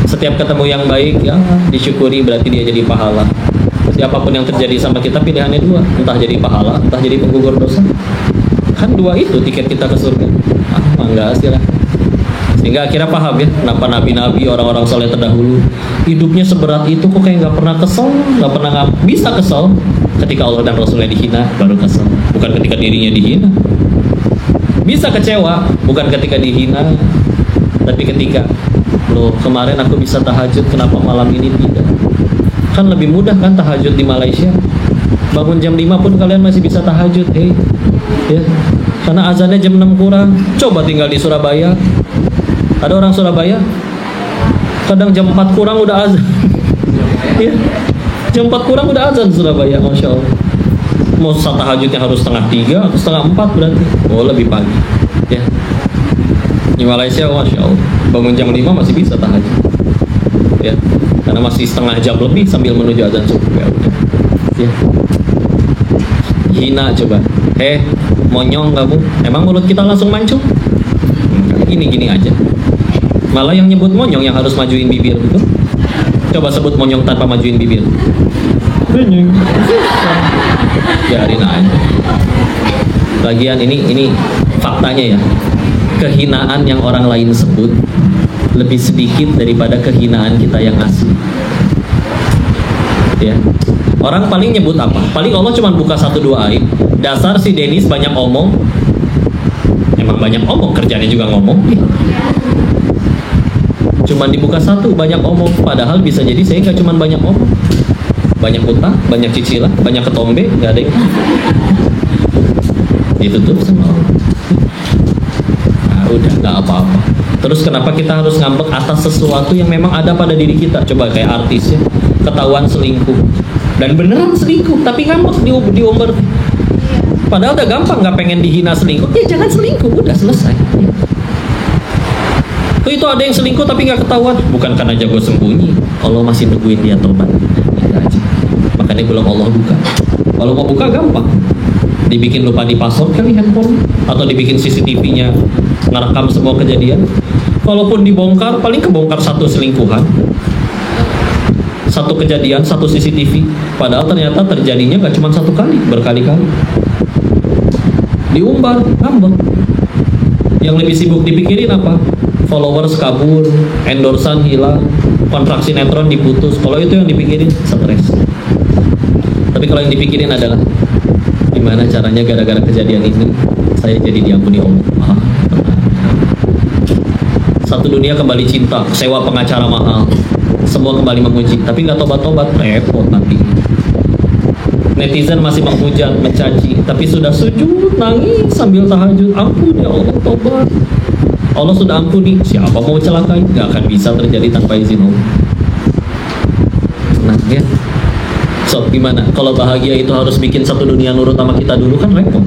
Setiap ketemu yang baik ya disyukuri, berarti dia jadi pahala. Siapapun yang terjadi sama kita pilihannya dua, entah jadi pahala, entah jadi penggugur dosa. Kan dua itu tiket kita ke surga. Enggak sih lah. Sehingga akhirnya paham ya, kenapa nabi-nabi, orang-orang soleh terdahulu hidupnya seberat itu kok kayak nggak pernah kesel, nggak pernah bisa kesel. Ketika Allah dan Rasulnya dihina baru kesel, bukan ketika dirinya dihina. Bisa kecewa bukan ketika dihina, tapi ketika loh kemarin aku bisa tahajud, kenapa malam ini tidak? Kan lebih mudah kan tahajud di Malaysia. Bangun jam 5 pun kalian masih bisa tahajud, ya. Karena azannya jam 6 kurang. Coba tinggal di Surabaya. Ada orang Surabaya kadang jam 4 kurang udah azan. Ya. Jam 4 kurang udah azan Surabaya, Masya Allah. Mau tahajudnya harus setengah 3 atau setengah 4 berarti. Oh lebih pagi, ya. Di Malaysia, Masya Allah, bangun jam 5 masih bisa tahajud, ya. Karena masih setengah jam lebih sambil menuju azan subuh, ya udah. Ya. Hina coba, monyong kamu, emang mulut kita langsung mancung? Gini-gini aja. Malah yang nyebut monyong yang harus majuin bibir gitu. Coba sebut monyong tanpa majuin bibir. Biarin aja. Lagian ini faktanya ya. Kehinaan yang orang lain sebut lebih sedikit daripada kehinaan kita yang asli. Ya. Orang paling nyebut apa? Paling Allah cuma buka 1-2 aib. Dasar si Dennis banyak omong. Emang banyak omong, kerjanya juga ngomong. Cuman dibuka 1, banyak omong. Padahal bisa jadi saya nggak cuma banyak omong, banyak utang, banyak cicilan, banyak ketombe, nggak ada yang ditutup sama Allah. Nah, udah nggak apa-apa. Terus kenapa kita harus ngambek atas sesuatu yang memang ada pada diri kita? Coba kayak artis ya, ketahuan selingkuh dan beneran selingkuh, tapi ngambek diumbar. Padahal udah gampang, nggak pengen dihina selingkuh, ya jangan selingkuh, udah selesai. Itu ada yang selingkuh tapi nggak ketahuan, bukan karena jago sembunyi, Allah masih nungguin dia tobat. Makanya belum Allah buka. Kalau mau buka gampang, dibikin lupa di password kali handphone, atau dibikin CCTV-nya ngerekam semua kejadian. Kalaupun dibongkar, paling kebongkar 1 selingkuhan, 1 kejadian, 1 CCTV. Padahal ternyata terjadinya nggak cuma 1 kali, berkali-kali. Diumbar, ngambek. Yang lebih sibuk dipikirin apa? Followers kabur, endorsan hilang, kontrak sinetron diputus. Kalau itu yang dipikirin, stres. Tapi kalau yang dipikirin adalah gimana caranya gara-gara kejadian ini saya jadi diampuni Allah. Satu dunia kembali cinta, sewa pengacara mahal, semua kembali memuji, tapi nggak tobat-tobat, repot nanti. Netizen masih menghujat, mencaci, tapi sudah sujud, nangis sambil tahajud, ampun ya Allah, tobat. Allah sudah ampuni, siapa mau celakai? Nggak akan bisa terjadi tanpa izin Allah. Nah ya, so gimana? Kalau bahagia itu harus bikin satu dunia nurut sama kita dulu, kan repot.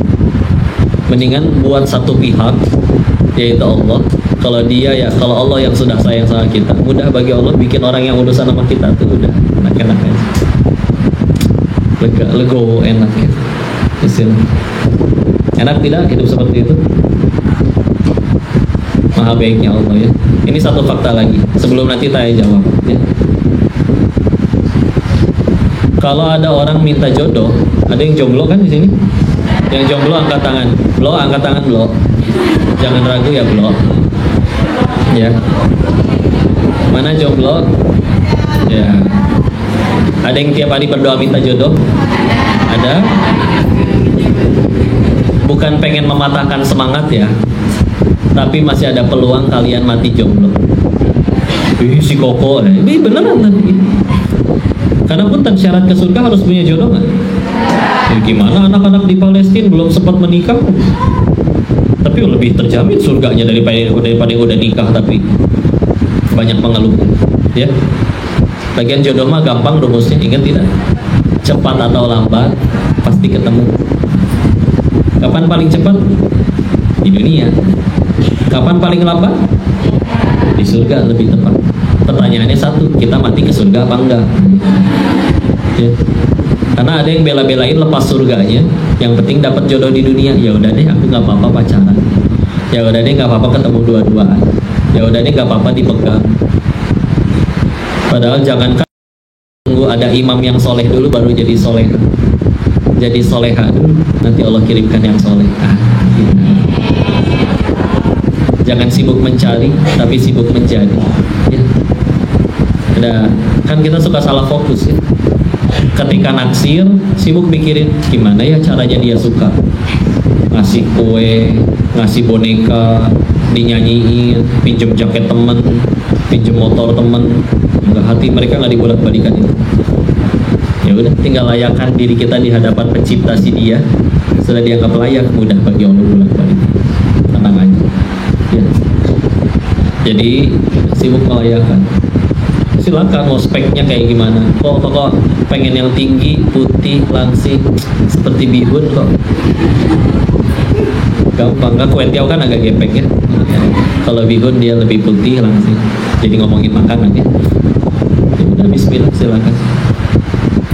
Mendingan buat satu pihak, yaitu Allah. Kalau dia ya, kalau Allah yang sudah sayang sama kita, mudah bagi Allah bikin orang yang urusan sama kita tuh udah enak-enak aja. Legowo, enak ya. Istilah. Enak tidak hidup seperti itu? Maha baiknya Allah ya. Ini satu fakta lagi sebelum nanti tanya jawab ya. Kalau ada orang minta jodoh, ada yang jomblo kan di sini? Yang jomblo angkat tangan. Blo, angkat tangan blo. Jangan ragu ya blo. Ya. Mana jomblo? Ya. Ada yang tiap hari berdoa minta jodoh? Ada? Bukan pengen mematahkan semangat ya, tapi masih ada peluang kalian mati jomblo. Si Koko, ini beneran tadi. Karena pun syarat ke surga harus punya jodoh kan? Ya, gimana anak-anak di Palestina belum sempat menikah, Tapi lebih terjamin surganya daripada yang udah nikah tapi banyak pengeluh, ya. Bagian jodoh mah gampang rumusnya, ingat tidak? Cepat atau lambat pasti ketemu. Kapan paling cepat? Di dunia. Kapan paling lambat? Di surga, lebih tepat. Pertanyaannya satu, kita mati ke surga apa enggak? Ya. Karena ada yang bela-belain lepas surganya, yang penting dapat jodoh di dunia. Ya udah deh, aku nggak apa-apa pacaran. Ya udah deh, nggak apa-apa ketemu dua-duaan. Ya udah deh, nggak apa-apa dipegang. Padahal jangankan tunggu ada imam yang soleh dulu baru jadi soleh. Jadi soleha dulu, nanti Allah kirimkan yang soleh. Gitu. Jangan sibuk mencari, tapi sibuk menjadi. Ya. Kan kita suka salah fokus ya. Ketika naksir, sibuk mikirin gimana ya caranya dia suka. Ngasih kue, ngasih boneka, dinyanyiin, pinjem jaket temen, pinjem motor temen. Enggak, hati mereka nggak dibolak-balikan itu. Ya udah, tinggal layakkan diri kita di hadapan pencipta si dia. Setelah dianggap layak, mudah bagi Allah bolak-balik. Tenang aja. Ya. Jadi sibuk melayakkan. Silakan mau speknya kayak gimana. Kok pengen yang tinggi, putih, langsing seperti bihun kok. Gampang kan, kue tiaw kan agak gepeng ya. Kalau bihun dia lebih putih, langsing. Jadi ngomongin makanan ya. Ya udah, bismillah, silakan.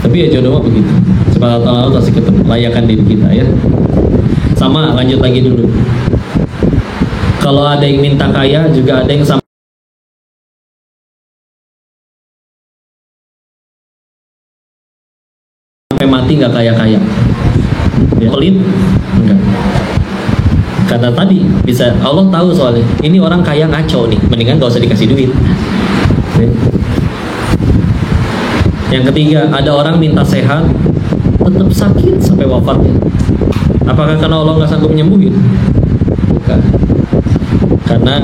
Tapi ya jodoh mah begitu. Cepat atau lambat pasti ketemu. Layakan diri kita ya. Sama, lanjut lagi dulu. Kalau ada yang minta kaya, juga ada yang sampai mati nggak kaya-kaya. Ya, pelit? Enggak. Karena tadi bisa Allah tahu soalnya. Ini orang kaya ngaco nih, mendingan gak usah dikasih duit. Ya. Yang ketiga, ada orang minta sehat, tetap sakit sampai wafatnya. Apakah karena Allah nggak sanggup nyembuhin? Bukan. Karena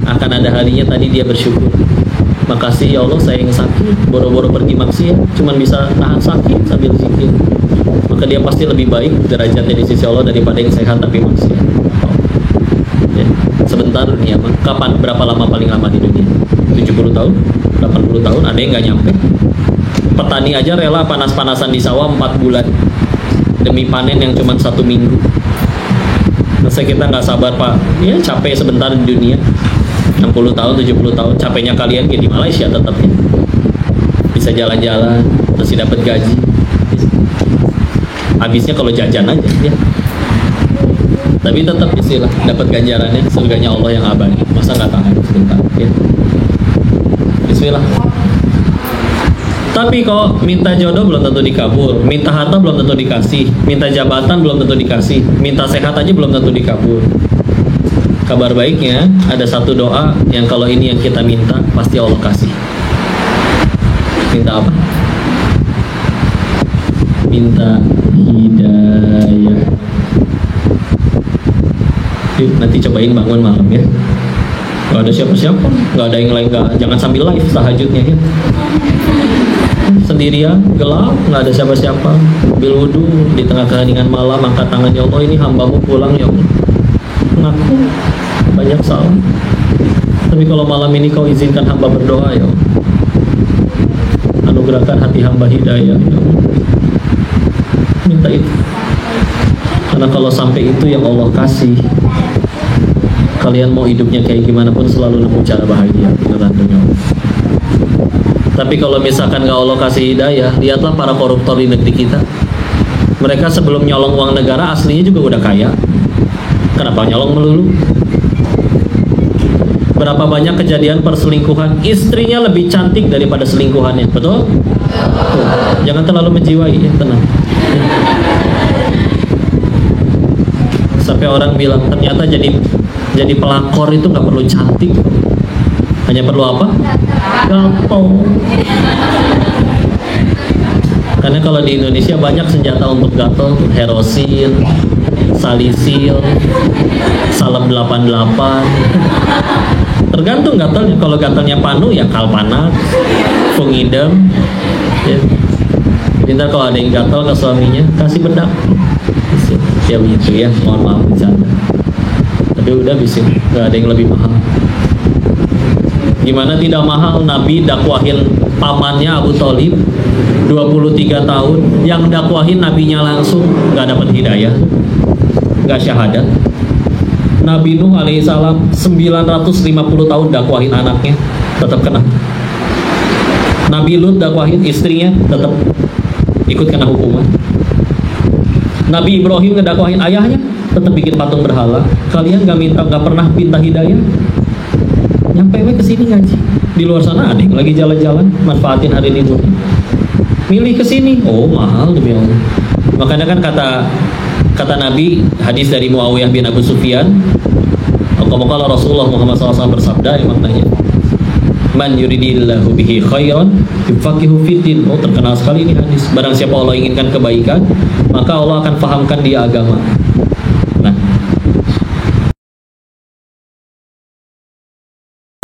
akan ada harinya tadi dia bersyukur. Makasih ya Allah, saya yang sakit, boro-boro pergi maksiat, cuman bisa tahan sakit sambil zikir. Maka dia pasti lebih baik derajatnya di sisi Allah daripada yang sehat tapi maksiat. Ya. Sebentar dunia mah. Kapan? Berapa lama paling lama di dunia? 70 tahun? 80 tahun? Ada yang nggak nyampe. Petani aja rela panas-panasan di sawah 4 bulan demi panen yang cuma 1 minggu. Masa kita nggak sabar Pak? Ya capek sebentar di dunia. 60 tahun, 70 tahun, capeknya kalian kayak di Malaysia tetap ya. Bisa jalan-jalan, masih dapat gaji. Habisnya kalau jajan aja ya. Tapi tetap istilah dapat ganjarannya, surganya Allah yang abadi. Masa nggak tahan sebentar ya. Bismillah. Tapi kok minta jodoh belum tentu dikabul, minta harta belum tentu dikasih, minta jabatan belum tentu dikasih, minta sehat aja belum tentu dikabul. Kabar baiknya, ada satu doa yang kalau ini yang kita minta, pasti Allah kasih. Minta apa? Minta hidayah. Yuk, nanti cobain bangun malam ya. Gak ada siapa-siapa, gak ada yang lain, jangan sambil live tahajudnya ya. Sendirian, gelap, gak ada siapa-siapa. Ambil wudhu di tengah keheningan malam, angkat tangan, ya Allah, ini hambamu pulang ya Allah. Ngaku banyak salah, tapi kalau malam ini kau izinkan hamba berdoa ya Allah. Anugerahkan hati hamba hidayah ya Allah. Minta itu, karena kalau sampai itu yang Allah kasih, kalian mau hidupnya kayak gimana pun selalu nemu cara bahagia beneran demi Allah. Tapi kalau misalkan gak Allah kasih hidayah, lihatlah para koruptor di negeri kita. Mereka sebelum nyolong uang negara aslinya juga udah kaya. Kenapa nyolong melulu? Berapa banyak kejadian perselingkuhan, istrinya lebih cantik daripada selingkuhannya, betul? Jangan terlalu menjiwai, ya, tenang. Sampai orang bilang ternyata jadi pelakor itu nggak perlu cantik, hanya perlu apa? Gampang. Karena kalau di Indonesia banyak senjata untuk gatel, herosin, salisil, salam 88. Tergantung gatalnya. Kalau gatalnya panu ya kalpanak, fungidem. Ya. Ntar kalau ada yang gatal ke suaminya, kasih bedak. Ya begitu ya. Mohon maaf bercanda. Ya udah bisa, nggak ada yang lebih mahal. Gimana tidak mahal Nabi dakwahin pamannya Abu Thalib 23 tahun, yang dakwahin nabinya langsung nggak dapat hidayah, nggak syahadat. Nabi Nuh alaihissalam 950 tahun dakwahin anaknya, tetap kena. Nabi Lut dakwahin istrinya, tetap ikut kena hukuman. Nabi Ibrahim ngedakwahin ayahnya, tetap bikin patung berhala. Kalian nggak pernah minta hidayah, nyampe ke sini ngaji. Di luar sana ada yang lagi jalan-jalan, manfaatin hari libur, milih ke sini, oh mahal demi Allah. Makanya kan kata Nabi, hadis dari Muawiyah bin Abu Sufyan, kalau Rasulullah Muhammad SAW bersabda, yang maknanya, man yuridillahu bihi khairan yufaqihu fiddin. Oh, terkenal sekali ini hadis. Barang siapa Allah inginkan kebaikan, maka Allah akan fahamkan dia agama. Nah,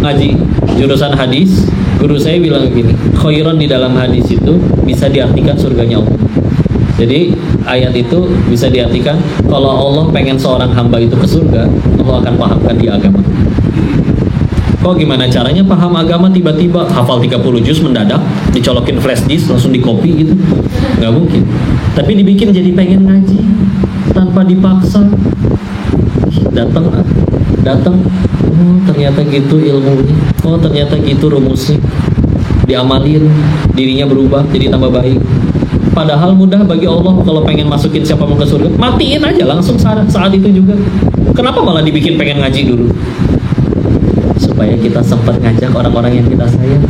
ngaji jurusan hadis, guru saya bilang gini, khairan di dalam hadis itu bisa diartikan surganya Allah. Jadi ayat itu bisa diartikan kalau Allah pengen seorang hamba itu ke surga, Allah akan pahamkan dia agama. Kok gimana caranya paham agama tiba-tiba hafal 30 juz mendadak, dicolokin flash disk langsung di copy gitu? Nggak mungkin. Tapi dibikin jadi pengen ngaji tanpa dipaksa. Datang. Oh, ternyata gitu ilmunya. Oh, ternyata gitu rumusnya. Diamalin, dirinya berubah jadi tambah baik. Padahal mudah bagi Allah kalau pengen masukin siapa mau ke surga, matiin aja langsung saat itu juga. Kenapa malah dibikin pengen ngaji dulu? Supaya kita sempat ngajak orang-orang yang kita sayang.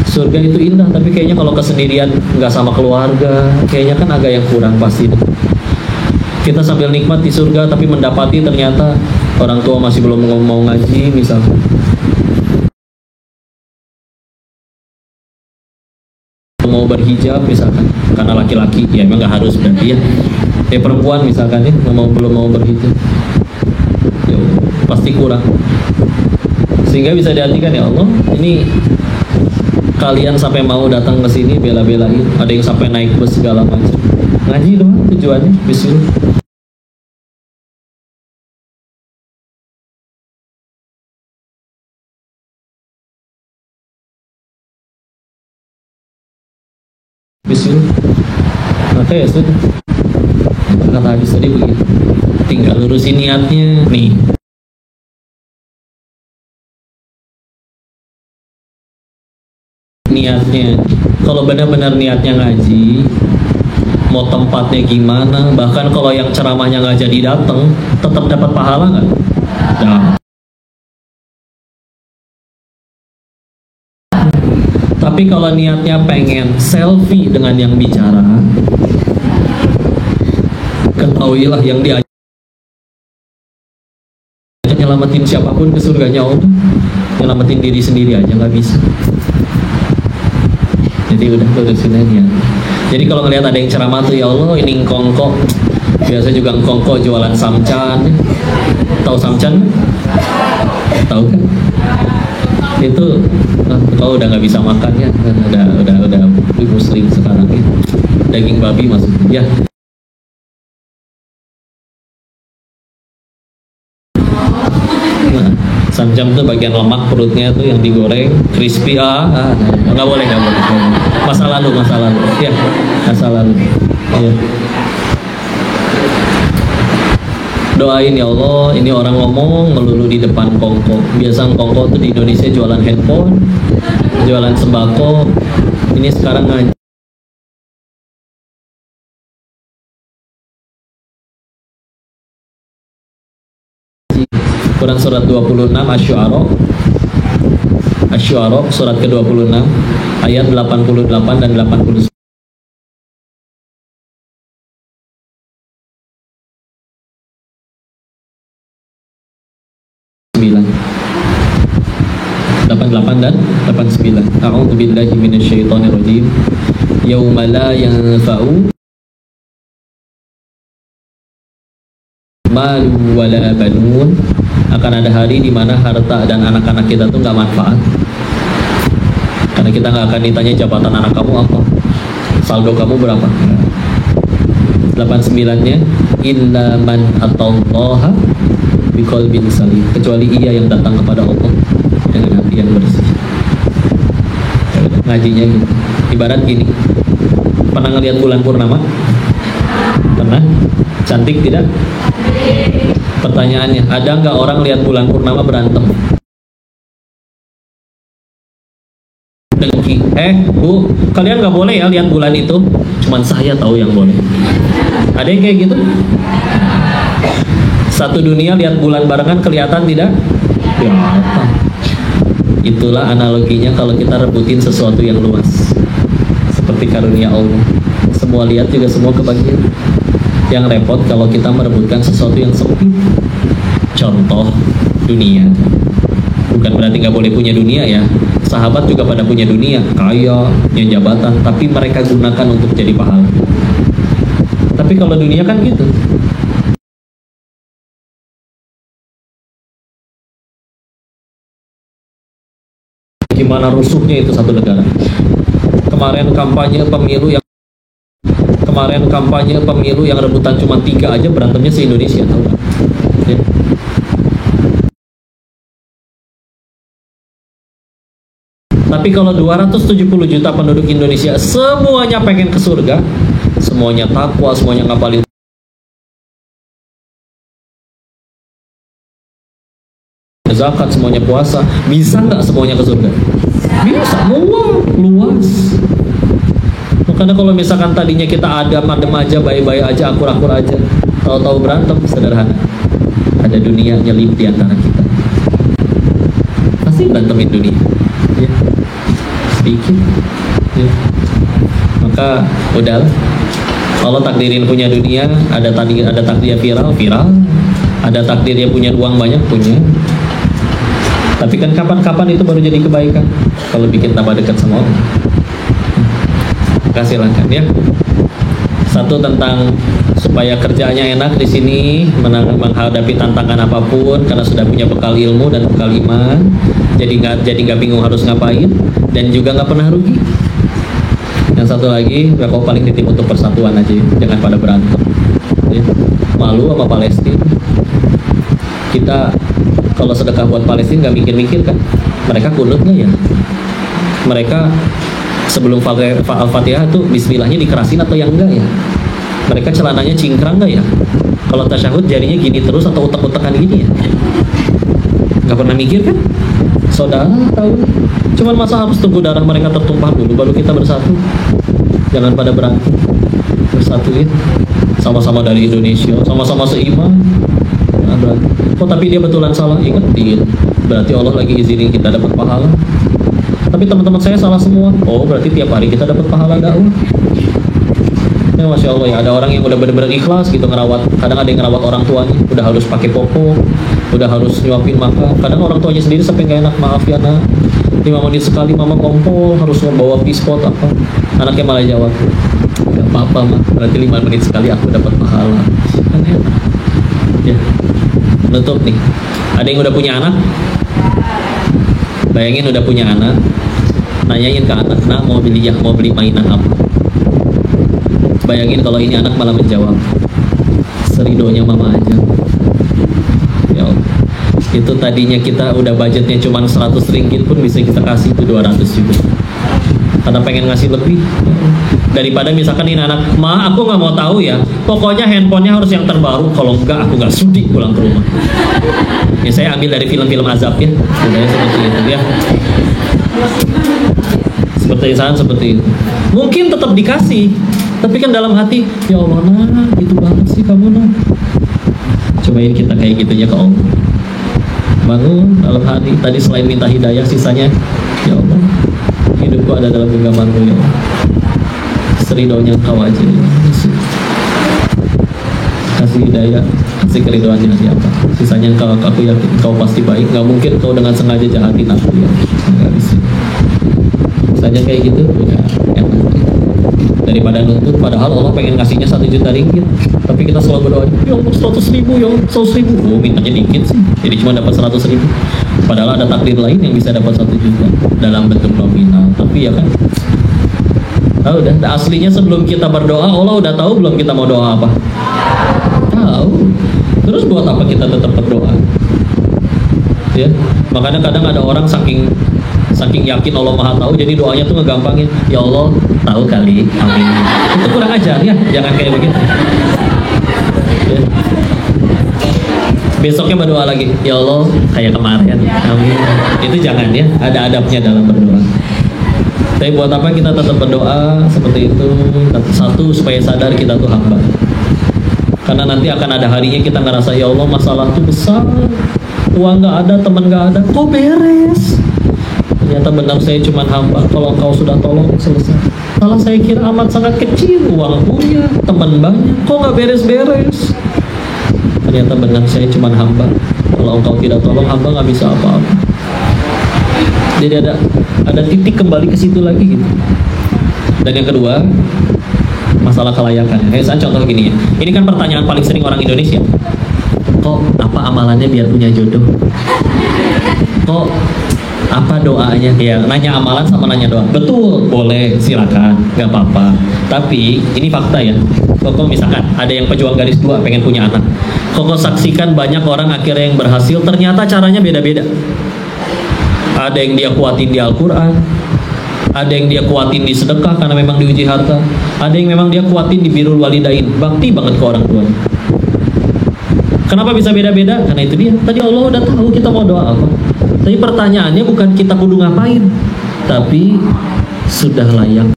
Surga itu indah, tapi kayaknya kalau kesendirian nggak sama keluarga, kayaknya kan agak yang kurang pasti. Kita sambil nikmat di surga, tapi mendapati ternyata orang tua masih belum mau ngaji misalnya. Mau berhijab misalkan, karena laki-laki ya emang nggak harus berarti ya. Perempuan misalkan ya belum mau berhijab, ya, pasti kurang. Sehingga bisa diartikan ya Allah, ini kalian sampai mau datang ke sini bela-belain, ada yang sampai naik bus segala macam. Ngaji doang tujuannya, bismillah. Bismillah. Maka ya sudah. Kata hadis tadi begitu. Tinggal lurusin niatnya nih. Niatnya, kalau benar-benar niatnya ngaji, mau tempatnya gimana, bahkan kalau yang ceramahnya nggak jadi datang, tetap dapat pahala nggak? Nah. Tapi kalau niatnya pengen selfie dengan yang bicara, ketahuilah yang diajak nyelamatin siapapun ke surganya Allah, nyelamatin diri sendiri aja nggak bisa. Jadi udah lurusin aja. Jadi kalau ngelihat ada yang ceramah tuh, ya Allah ini ngkongko, biasa juga ngkongko jualan samcan. Tahu samcan? Tahu kan? Itu kalau udah nggak bisa makan ya, udah muslim sekarang ya. Daging babi maksudnya. Ya. Nah, samcam tuh bagian lemak perutnya tuh yang digoreng, crispy. Nggak boleh. Masa lalu. Ya, masa lalu. Ya. Doain ya Allah, ini orang ngomong melulu di depan kongko. Biasa kongko tuh di Indonesia jualan handphone, jualan sembako. Ini sekarang ngaji. Quran surat 26 Asy-Syu'ara surat ke-26 ayat 88 dan 89. 88 dan 89. A'udzu billahi minasyaitonir rajim. Yauma la yanfa'u malu wala banun. Akan ada hari di mana harta dan anak-anak kita tuh nggak manfaat. Karena kita nggak akan ditanya jabatan anak kamu apa, saldo kamu berapa. 88 89-nya illa man atallaha biqalbin salim, kecuali ia yang datang kepada Allah dengan hati yang bersih. Ngajinya gitu. Ibarat gini, pernah ngelihat bulan purnama? Pernah? Cantik tidak? Pertanyaannya, ada nggak orang lihat bulan purnama berantem? Dengki, bu, kalian nggak boleh ya lihat bulan itu, cuman saya tahu yang boleh. Ada yang kayak gitu? Satu dunia lihat bulan barengan kelihatan tidak? Kelihatan. Itulah analoginya kalau kita rebutin sesuatu yang luas, seperti karunia Allah. Semua lihat juga semua kebagian. Yang repot kalau kita merebutkan sesuatu yang sepi. Contoh dunia. Bukan berarti nggak boleh punya dunia ya. Sahabat juga pada punya dunia, kaya, punya jabatan, tapi mereka gunakan untuk jadi pahala. Tapi kalau dunia kan gitu. Gimana rusuhnya itu satu negara. Kemarin kampanye pemilu yang rebutan cuma 3 aja berantemnya se-Indonesia, tahu nggak? Ya. Tapi kalau 270 juta penduduk Indonesia semuanya pengen ke surga, semuanya takwa, semuanya ngapalin zakat, semuanya puasa, bisa nggak semuanya ke surga? Bisa, luas. Karena kalau misalkan tadinya kita adem aja, baik-baik aja, akur-akur aja, tahu-tahu berantem, sederhana. Ada dunia nyelip di antara kita. Pasti berantemin dunia. Ya. Sedikit. Ya. Maka udah, Allah takdirin punya dunia, ada takdir viral, ada takdir dia punya uang banyak, punya. Tapi kan kapan-kapan itu baru jadi kebaikan kalau bikin tambah dekat sama Allah. Kasih langkah ya. Satu tentang supaya kerjanya enak di sini, menghadapi tantangan apapun karena sudah punya bekal ilmu dan bekal iman. Jadi nggak bingung harus ngapain dan juga nggak pernah rugi. Yang satu lagi, kau paling titip untuk persatuan aja, jangan pada berantem. Ya. Malu sama Palestina. Kita kalau sedekah buat Palestina nggak mikir-mikir kan? Mereka kunut nggak ya? Mereka sebelum Al-Fatihah tuh bismillahnya dikerasin atau yang enggak ya? Mereka celananya cingkrang nggak ya? Kalau tasyahud jarinya gini terus atau utek-utekan gini ya? Nggak pernah mikir kan? Saudara tahu. Cuman masa harus tunggu darah mereka tertumpah dulu baru kita bersatu? Jangan pada berantem, bersatuin. Sama-sama dari Indonesia, sama-sama seiman. Nah, berarti. Oh tapi dia betulan salah, ingetin. Berarti Allah lagi izinin kita dapat pahala. Tapi teman-teman saya salah semua. Oh berarti tiap hari kita dapat pahala dakwah. Ya Masya Allah ya, ada orang yang udah benar-benar ikhlas gitu ngerawat. Kadang ada yang ngerawat orang tuanya, udah harus pakai popok, udah harus nyuapin makan. Kadang orang tuanya sendiri sampai gak enak, maaf ya nak, 5 menit sekali mama kompol, harus membawa pispot apa. Anaknya malah jawab, gak apa-apa mah, berarti 5 menit sekali aku dapat pahala. Kan enak. Ya, nutup nih. Ada yang udah punya anak? Bayangin udah punya anak, nanyain ke anak, nak mau beli mainan apa? Bayangin kalau ini anak malah menjawab, seridonya mama aja. Ya Allah. Itu tadinya kita udah budgetnya cuma 100 ringgit pun bisa kita kasih itu 200 juga. Karena pengen ngasih lebih. Daripada misalkan ini anak, ma aku nggak mau tahu ya, pokoknya handphonenya harus yang terbaru, kalau enggak aku nggak sudi pulang ke rumah. Ya saya ambil dari film-film azab ya, sebenarnya seperti itu ya. Seperti itu. Mungkin tetap dikasih, tapi kan dalam hati, ya Allah nah, gitu banget sih kamu nah. Cobain kita kayak gitunya ke Allah. Bangun dalam hati, tadi selain minta hidayah, sisanya, ya Allah, hidupku ada dalam genggamanmu ya Allah. Seridonya kau aja ya. Kasih hidayah, kasih keridoannya siapa. Sisanya aku yakin kau pasti baik. Gak mungkin kau dengan sengaja jahatin aku ya. Gak bisa. Saja kayak gitu udah enak. Daripada nuntut, padahal Allah pengen ngasihnya 1 juta ringgit, tapi kita selalu berdoa, ya Allah 100 ribu, ya Allah 100 ribu. Oh mintanya dikit sih, jadi cuma dapat 100 ribu. Padahal ada takdir lain yang bisa dapat 1 juta dalam bentuk nominal. Tapi ya kan, Tahu dah. Aslinya sebelum kita berdoa, Allah udah tahu belum kita mau doa apa? Tahu. Terus buat apa kita tetap berdoa? Ya, makanya kadang ada orang saking yakin Allah Maha tahu, jadi doanya tuh ngegampangin. Ya Allah, tahu kali. Amin. Itu kurang ajar ya, jangan kayak begitu. Ya. Besoknya berdoa lagi, ya Allah kayak kemarin. Amin. Itu jangan ya, ada adabnya dalam berdoa. Tapi buat apa kita tetap berdoa seperti itu? Satu, supaya sadar kita tuh hamba. Karena nanti akan ada harinya kita ngerasa, ya Allah masalah tuh besar, uang nggak ada, teman nggak ada, kok beres? Ternyata benar saya cuma hamba, kalau Engkau sudah tolong selesai. Malah saya kira amat sangat kecil, uang punya, teman banyak, kok nggak beres-beres? Ternyata benar saya cuma hamba, kalau Engkau tidak tolong hamba nggak bisa apa-apa. Jadi ada titik kembali ke situ lagi gitu. Dan yang kedua, masalah kelayakan. Saya contoh gini ya. Ini kan pertanyaan paling sering orang Indonesia. Kok apa amalannya biar punya jodoh? Kok apa doanya? Ya, nanya amalan sama nanya doa. Betul, boleh, silakan, nggak apa-apa. Tapi ini fakta ya. Kok misalkan ada yang pejuang garis 2 pengen punya anak. Kok saksikan banyak orang akhirnya yang berhasil, ternyata caranya beda-beda. Ada yang dia kuatin di Al-Quran, ada yang dia kuatin di sedekah karena memang diuji harta, ada yang memang dia kuatin di birrul walidain, bakti banget ke orang tua. Kenapa bisa beda-beda? Karena itu dia, tadi Allah udah tahu kita mau doa apa. Tapi pertanyaannya bukan kita kudu ngapain, tapi sudah layak.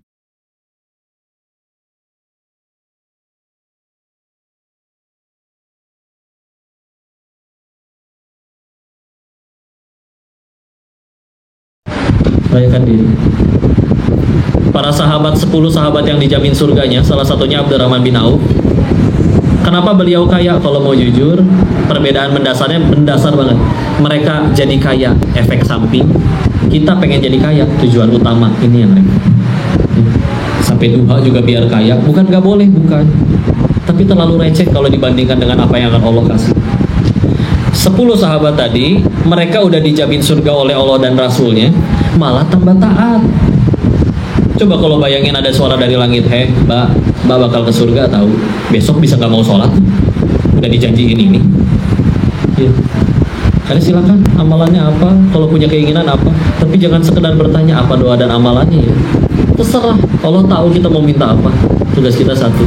Layakkan diri. Para sahabat, 10 sahabat yang dijamin surganya, salah satunya Abdurrahman bin Auf. Kenapa beliau kaya? Kalau mau jujur, perbedaan mendasarnya mendasar banget. Mereka jadi kaya, efek samping. Kita pengen jadi kaya, tujuan utama. Ini yang mereka. Sampai duha juga biar kaya. Bukan gak boleh, bukan. Tapi terlalu receh kalau dibandingkan dengan apa yang akan Allah kasih. 10 sahabat tadi, mereka udah dijamin surga oleh Allah dan Rasulnya, malah tambah taat. Coba kalau bayangin ada suara dari langit, mbak bakal ke surga, tahu besok bisa nggak mau sholat, udah dijanjiin ini ya. Karena silakan amalannya apa, kalau punya keinginan apa, tapi jangan sekedar bertanya apa doa dan amalannya ya. Terserah, Allah tahu kita mau minta apa. Tugas kita satu,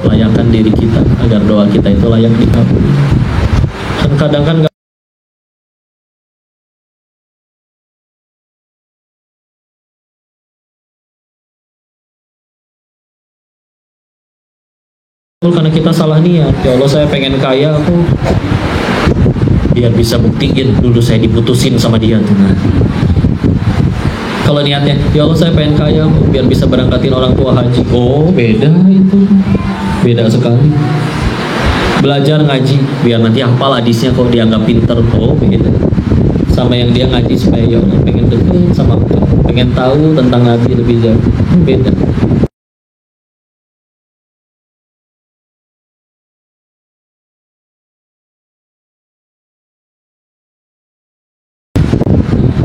layakkan diri kita agar doa kita itu layak dikabul. Dan kadang kan karena kita salah niat. Ya Allah, saya pengen kaya aku biar bisa buktiin dulu saya diputusin sama dia tuh. Nah, kalau niatnya, ya Allah saya pengen kaya aku biar bisa berangkatin orang tua haji. Oh beda itu, beda sekali. Belajar ngaji biar nanti hafal hadisnya, kok dianggap pinter. Oh beda. Sama yang dia ngaji supaya ya Allah pengen deket sama aku, pengen tahu tentang Nabi lebih jauh. Beda.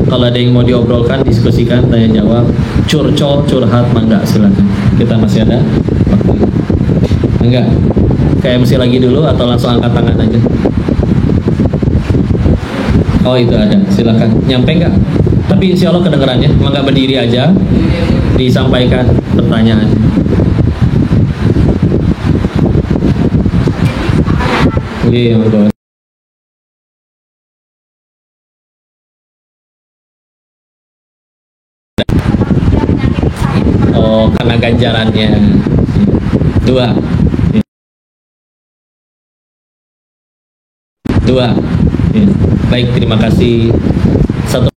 Kalau ada yang mau diobrolkan, diskusikan, tanya jawab, curcol, curhat, mangga, silakan. Kita masih ada waktu. Enggak? Kayak MC lagi dulu atau langsung angkat tangan aja? Oh itu ada, silakan. Nyampe enggak? Tapi insya Allah kedengerannya. Mangga berdiri aja, disampaikan pertanyaan. Iya, betul. Oh, karena ganjarannya. 2. Ya. Baik, terima kasih. 1.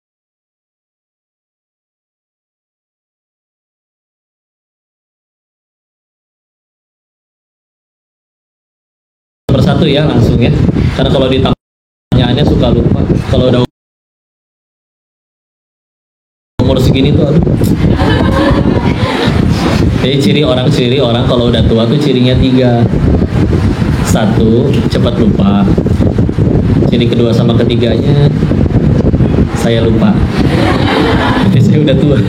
Persatu ya, langsung ya. Karena kalau ditanyaannya suka lupa. Kalau udah umur segini tuh aduh. Jadi ciri orang kalau udah tua tuh cirinya 3. 1, cepat lupa. Ciri kedua sama ketiganya saya lupa. Jadi saya udah tua.